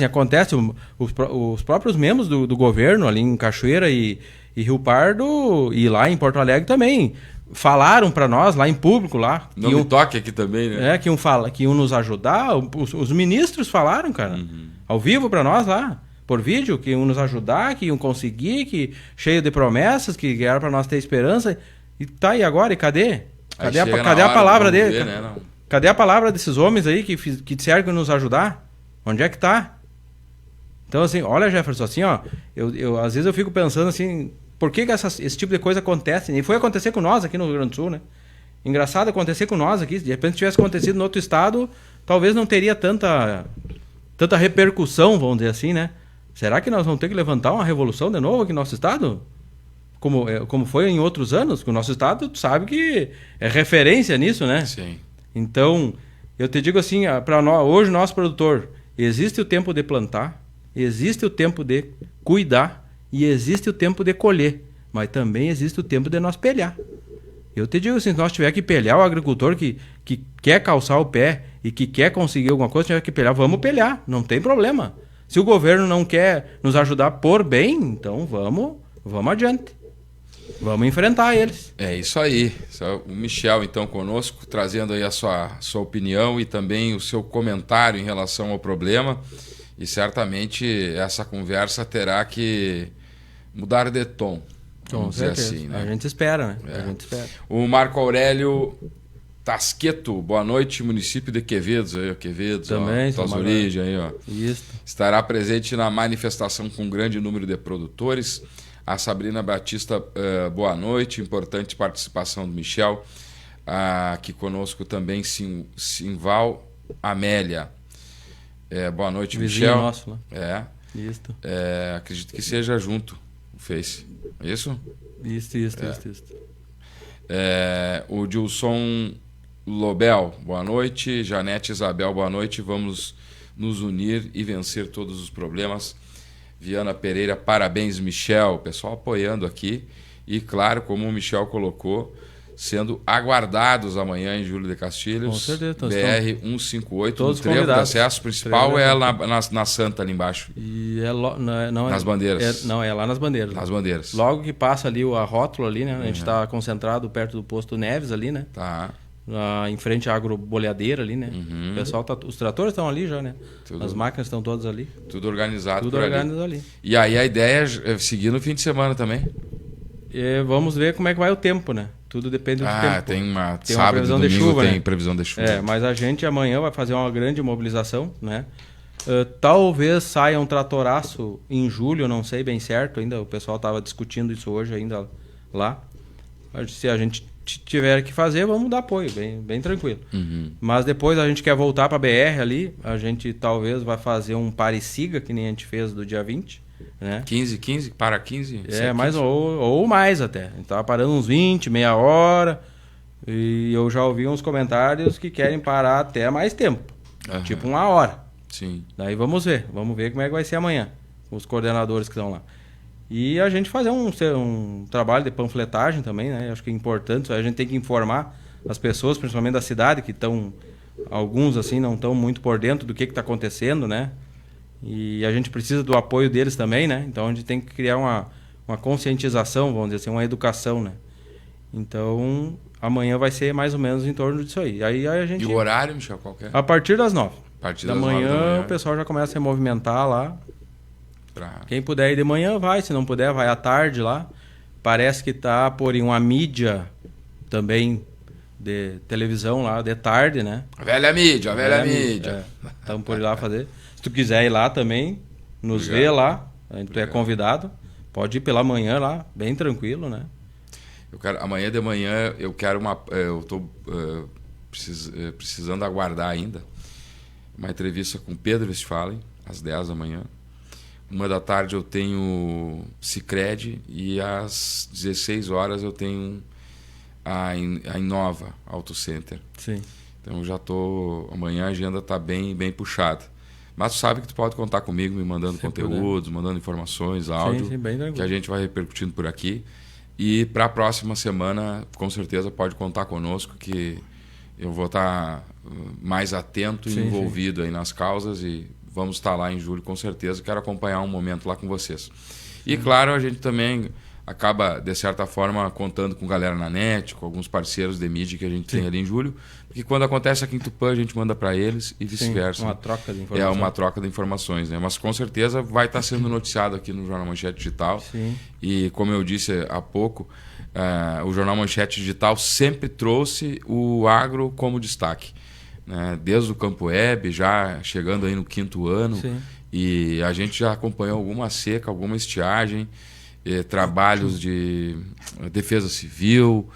S2: Acontece. Os próprios membros do governo ali em Cachoeira e Rio Pardo e lá em Porto Alegre também falaram para nós lá em público lá.
S1: Não me toque aqui também, né?
S2: Que iam nos ajudar. Os ministros falaram, cara, ao vivo para nós lá, por vídeo, que iam nos ajudar, que iam conseguir, que cheio de promessas, que era para nós ter esperança. E agora? E cadê? Cadê a palavra dele?
S1: Né?
S2: Cadê a palavra desses homens aí que disseram que iam nos ajudar? Onde é que tá? Então, assim, olha, Jefferson, assim, ó, eu às vezes eu fico pensando assim, por que esse tipo de coisa acontece? E foi acontecer com nós aqui no Rio Grande do Sul, né? Engraçado acontecer com nós aqui. De repente, se tivesse acontecido no outro estado, talvez não teria tanta repercussão, vamos dizer assim, né? Será que nós vamos ter que levantar uma revolução de novo aqui no nosso estado? Como foi em outros anos? Porque o nosso estado, tu sabe que é referência nisso, né?
S1: Sim.
S2: Então, eu te digo assim, para nós, hoje, nosso produtor, existe o tempo de plantar, existe o tempo de cuidar e existe o tempo de colher, mas também existe o tempo de nós pelhar. Eu te digo assim, se nós tiver que pelhar, o agricultor que quer calçar o pé e que quer conseguir alguma coisa, tiver que pelhar, vamos pelhar, não tem problema. Se o governo não quer nos ajudar por bem, então vamos adiante. Vamos enfrentar eles.
S1: É isso aí. O Michel, então, conosco, trazendo aí a sua opinião e também o seu comentário em relação ao problema. E certamente essa conversa terá que mudar de tom. Vamos dizer assim, né?
S2: A gente espera, né? A gente espera.
S1: O Marco Aurélio Tasqueto, boa noite, município de Quevedos. Aí, Quevedos,
S2: também,
S1: tuas origens aí, ó.
S2: Isso.
S1: Estará presente na manifestação com um grande número de produtores. A Sabrina Batista, boa noite, importante participação do Michel. Aqui conosco também Simval Amélia. Boa noite,
S2: vizinho
S1: Michel.
S2: Nosso, né?
S1: Isso. Acredito que seja junto Face. Isso?
S2: Isso.
S1: O Dilson Lobel, boa noite. Janete Isabel, boa noite. Vamos nos unir e vencer todos os problemas. Viana Pereira, parabéns, Michel. Pessoal apoiando aqui. E, claro, como o Michel colocou, sendo aguardados amanhã em Júlio de Castilhos.
S2: Com certeza.
S1: BR-158,
S2: todos
S1: no trevo de
S2: convidados.
S1: acesso principal é na Santa, ali embaixo.
S2: E
S1: Nas bandeiras.
S2: É lá nas bandeiras.
S1: Nas bandeiras.
S2: Logo que passa ali a rótula ali, né? A gente está concentrado perto do posto Neves ali, né?
S1: Tá.
S2: Em frente à agroboleadeira ali, né? O pessoal os tratores estão ali já, né? As máquinas estão todas ali.
S1: Tudo organizado
S2: Tudo
S1: por
S2: organizado ali.
S1: E aí a ideia é seguir no fim de semana também.
S2: E vamos ver como é que vai o tempo, né? Tudo depende do tempo.
S1: Tem
S2: sábado,
S1: uma
S2: previsão
S1: domingo,
S2: de chuva,
S1: tem
S2: né?
S1: previsão de chuva.
S2: Mas a gente amanhã vai fazer uma grande mobilização, né? Talvez saia um tratoraço em julho, eu não sei bem certo ainda. O pessoal estava discutindo isso hoje ainda lá. Se a gente tiver que fazer, vamos dar apoio, bem tranquilo. Mas depois a gente quer voltar para a BR ali. A gente talvez vai fazer um pare-siga, que nem a gente fez do dia 20. Né?
S1: 15 para 15?
S2: Mais ou mais até. A gente tava parando uns 20, meia hora. E eu já ouvi uns comentários que querem parar até mais tempo. Tipo 1 hora.
S1: Sim.
S2: Daí vamos ver como é que vai ser amanhã. Os coordenadores que estão lá. E a gente fazer um trabalho de panfletagem também, né? Acho que é importante. A gente tem que informar as pessoas, principalmente da cidade, que estão... Alguns, assim, não estão muito por dentro do que está acontecendo, né? E a gente precisa do apoio deles também, né? Então a gente tem que criar uma conscientização, vamos dizer assim, uma educação, né? Então amanhã vai ser mais ou menos em torno disso aí. Aí a gente...
S1: E o horário, Michel, qual que é?
S2: A partir das 9.
S1: A partir
S2: da
S1: das 9
S2: manhã,
S1: da manhã
S2: o pessoal já começa a se movimentar lá. Quem puder ir de manhã vai, se não puder vai à tarde lá. Parece que tá por uma mídia também de televisão lá de tarde, né?
S1: A velha mídia.
S2: Estamos por ir lá fazer. Se tu quiser ir lá também, nos ver lá, tu é convidado, pode ir pela manhã lá, bem tranquilo, né?
S1: Amanhã de manhã eu quero eu estou precisando aguardar ainda uma entrevista com Pedro Westphalen, às 10 da manhã. 1 da tarde eu tenho Sicredi e às 16 horas eu tenho a Inova Auto Center.
S2: Sim.
S1: Então já amanhã a agenda está bem puxada. Mas tu sabe que tu pode contar comigo, me mandando conteúdos, mandando informações, áudio,
S2: sim, bem tranquilo,
S1: que a gente vai repercutindo por aqui. E para a próxima semana, com certeza, pode contar conosco, que eu vou estar mais atento e envolvido aí nas causas, e vamos estar lá em julho, com certeza. Quero acompanhar um momento lá com vocês. E, claro, a gente também acaba, de certa forma, contando com galera na net, com alguns parceiros de mídia que a gente tem ali em julho, porque quando acontece aqui em Tupã, a gente manda para eles e vice-versa.
S2: Uma troca de informações.
S1: É uma troca de informações, né? Mas com certeza vai estar sendo noticiado aqui no Jornal Manchete Digital.
S2: Sim.
S1: E como eu disse há pouco, o Jornal Manchete Digital sempre trouxe o agro como destaque, né? Desde o Campo Web, já chegando aí no 5º ano.
S2: Sim.
S1: E a gente já acompanhou alguma seca, alguma estiagem, trabalhos de defesa civil,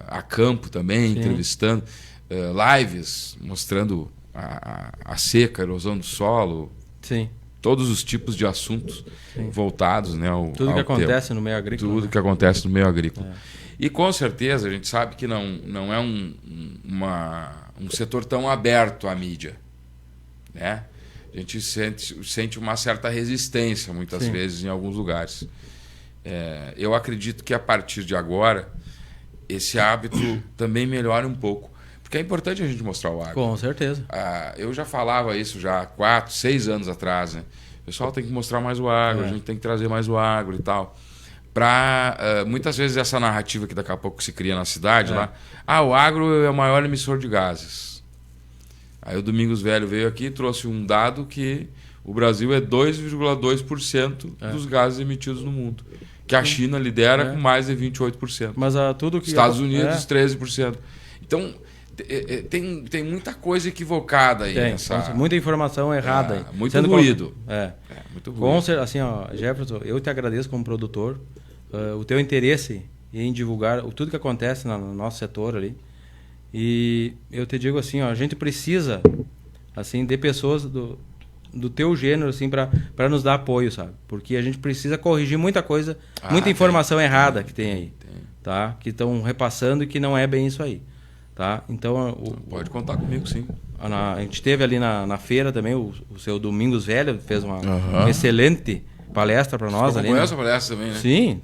S1: a campo também, entrevistando, lives mostrando a seca, a erosão do solo, todos os tipos de assuntos voltados, né,
S2: tudo que acontece no meio agrícola.
S1: Tudo que acontece no meio agrícola. E com certeza a gente sabe que não é um setor tão aberto à mídia, né? A gente sente uma certa resistência, muitas vezes, em alguns lugares. Eu acredito que, a partir de agora, esse hábito também melhore um pouco. Porque é importante a gente mostrar o agro.
S2: Com certeza.
S1: Eu já falava isso já há 4, 6 anos atrás, né? O pessoal tem que mostrar mais o agro, a gente tem que trazer mais o agro e tal. Muitas vezes essa narrativa que daqui a pouco se cria na cidade, lá, o agro é o maior emissor de gases. Aí o Domingos Velho veio aqui e trouxe um dado que o Brasil é 2,2% dos gases emitidos no mundo. Que a China lidera com mais de 28%.
S2: Mas tudo que
S1: Estados Unidos, 13%. Então, tem muita coisa equivocada aí.
S2: Muita informação errada aí.
S1: Muito ruído.
S2: Muito ruído. Assim, Jefferson, eu te agradeço como produtor o teu interesse em divulgar tudo que acontece no nosso setor ali. E eu te digo assim, a gente precisa assim, de pessoas do teu gênero, assim, para nos dar apoio, sabe? Porque a gente precisa corrigir muita coisa, muita informação errada que tem aí, tá? Que estão repassando e que não é bem isso aí, tá? Então...
S1: Pode contar comigo, sim.
S2: A gente teve ali na feira também, o seu Domingos Velho fez uma excelente palestra para nós.
S1: Você conhece a palestra também, né?
S2: Sim.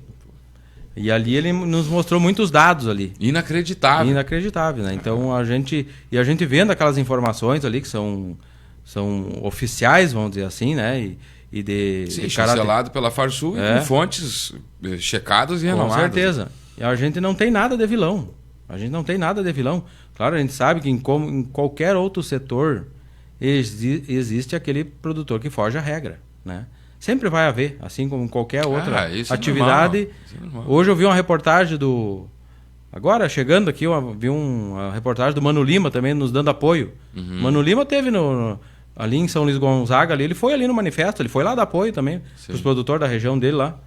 S2: E ali ele nos mostrou muitos dados ali.
S1: Inacreditável.
S2: Inacreditável, né? Então a gente vendo aquelas informações ali que são oficiais, vamos dizer assim, né?
S1: Sim, chancelado pela Farsul e com fontes checadas e renomadas.
S2: Com certeza. E a gente não tem nada de vilão. Claro, a gente sabe que em qualquer outro setor existe aquele produtor que foge à regra, né? Sempre vai haver, assim como em qualquer outra atividade. É normal. Hoje eu vi uma reportagem agora, chegando aqui, eu vi uma reportagem do Mano Lima também nos dando apoio. Mano Lima teve ali em São Luís Gonzaga, ele foi ali no manifesto, ele foi lá dar apoio também para os produtores da região dele lá.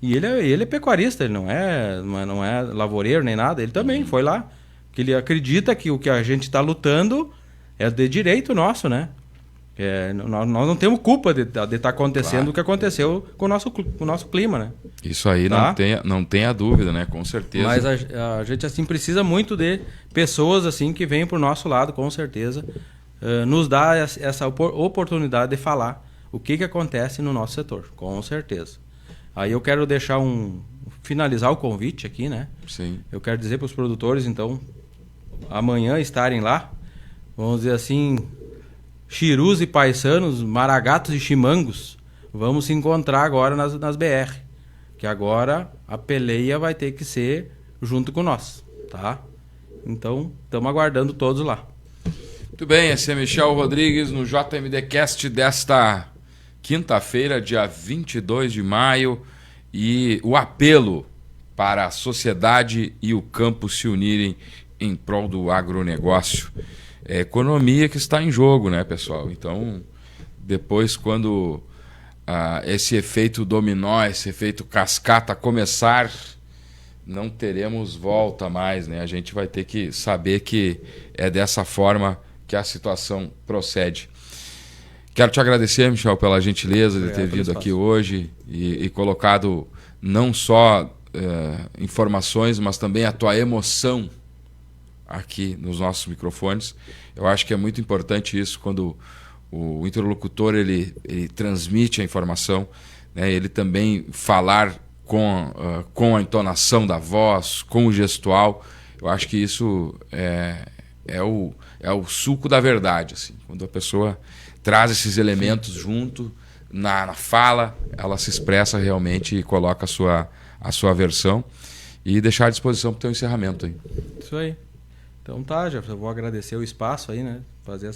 S2: E ele é pecuarista, ele não é lavoureiro nem nada, ele também foi lá. Porque ele acredita que o que a gente está lutando é de direito nosso, né? Nós não temos culpa de estar acontecendo o que aconteceu com o nosso clima, né?
S1: Isso aí não tenha dúvida, né? Com certeza.
S2: Mas a gente assim precisa muito de pessoas assim que venham para o nosso lado, com certeza, nos dá essa oportunidade de falar o que acontece no nosso setor, com certeza. Aí eu quero finalizar o convite aqui, né?
S1: Sim.
S2: Eu quero dizer para os produtores, então, amanhã estarem lá, vamos dizer assim, chirus e paisanos, maragatos e chimangos, vamos se encontrar agora nas BR. Que agora a peleia vai ter que ser junto com nós, tá? Então, estamos aguardando todos lá.
S1: Muito bem, esse é Michel Rodrigues no JMDcast desta quinta-feira, dia 22 de maio, e o apelo para a sociedade e o campo se unirem em prol do agronegócio. É a economia que está em jogo, né, pessoal? Então, depois, quando esse efeito dominó, esse efeito cascata começar, não teremos volta mais, né? A gente vai ter que saber que é dessa forma que a situação procede. Quero te agradecer, Michel, pela gentileza de ter vindo aqui hoje e colocado não só informações, mas também a tua emoção aqui nos nossos microfones. Eu acho que é muito importante isso quando o interlocutor ele transmite a informação, né? Ele também falar com a entonação da voz, com o gestual. Eu acho que isso é o suco da verdade, assim. Quando a pessoa traz esses elementos junto na fala, ela se expressa realmente e coloca a sua versão, e deixar à disposição para o teu encerramento aí.
S2: Isso aí. Então tá, já vou agradecer o espaço aí, né? Fazer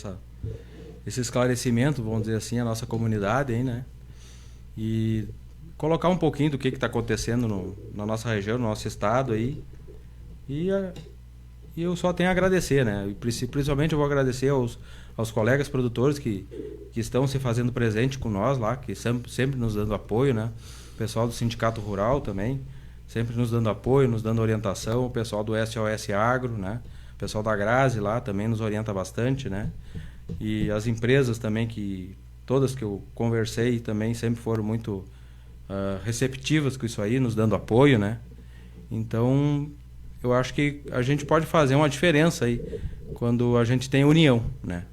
S2: esse esclarecimento, vamos dizer assim, à nossa comunidade aí, né? E colocar um pouquinho do que está acontecendo na nossa região, no nosso estado aí. E eu só tenho a agradecer, né? E principalmente eu vou agradecer aos colegas produtores que estão se fazendo presente com nós lá, que sempre nos dando apoio, né? O pessoal do Sindicato Rural também, sempre nos dando apoio, nos dando orientação. O pessoal do SOS Agro, né? O pessoal da Grazi lá também nos orienta bastante, né? E as empresas também, todas que eu conversei também sempre foram muito receptivas com isso aí, nos dando apoio, né? Então, eu acho que a gente pode fazer uma diferença aí quando a gente tem união, né?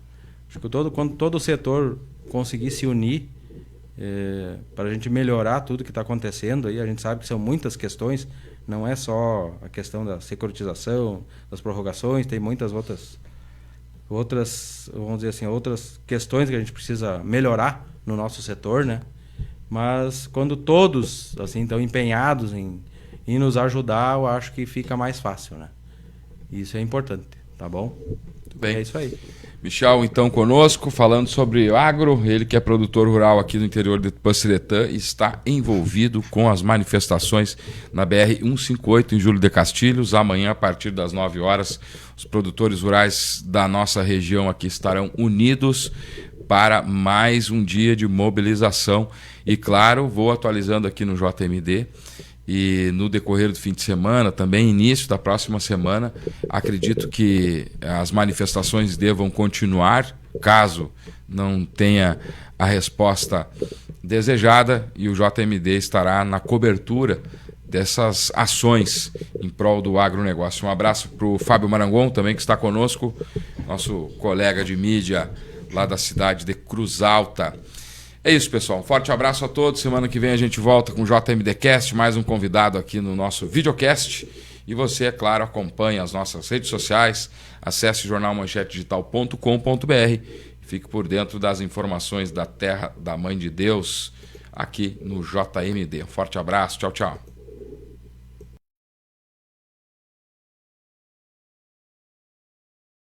S2: Acho que quando todo o setor conseguir se unir para a gente melhorar tudo que está acontecendo aí, a gente sabe que são muitas questões, não é só a questão da securitização, das prorrogações, tem muitas outras, vamos dizer assim, outras questões que a gente precisa melhorar no nosso setor, né? Mas quando todos assim estão empenhados em nos ajudar, eu acho que fica mais fácil, né? Isso é importante, tá bom?
S1: Muito bem.
S2: É isso aí.
S1: Michel, então, conosco, falando sobre o agro, ele que é produtor rural aqui no interior de Tupã-Siretã, está envolvido com as manifestações na BR-158 em Júlio de Castilhos. Amanhã, a partir das 9 horas, os produtores rurais da nossa região aqui estarão unidos para mais um dia de mobilização. E, claro, vou atualizando aqui no JMD e no decorrer do fim de semana, também início da próxima semana, acredito que as manifestações devam continuar, caso não tenha a resposta desejada, e o JMD estará na cobertura dessas ações em prol do agronegócio. Um abraço para o Fábio Marangon, também, que está conosco, nosso colega de mídia lá da cidade de Cruz Alta. É isso, pessoal. Um forte abraço a todos. Semana que vem a gente volta com o JMDcast, mais um convidado aqui no nosso videocast. E você, é claro, acompanhe as nossas redes sociais, acesse jornalmanchetedigital.com.br, fique por dentro das informações da Terra da Mãe de Deus aqui no JMD. Um forte abraço. Tchau, tchau.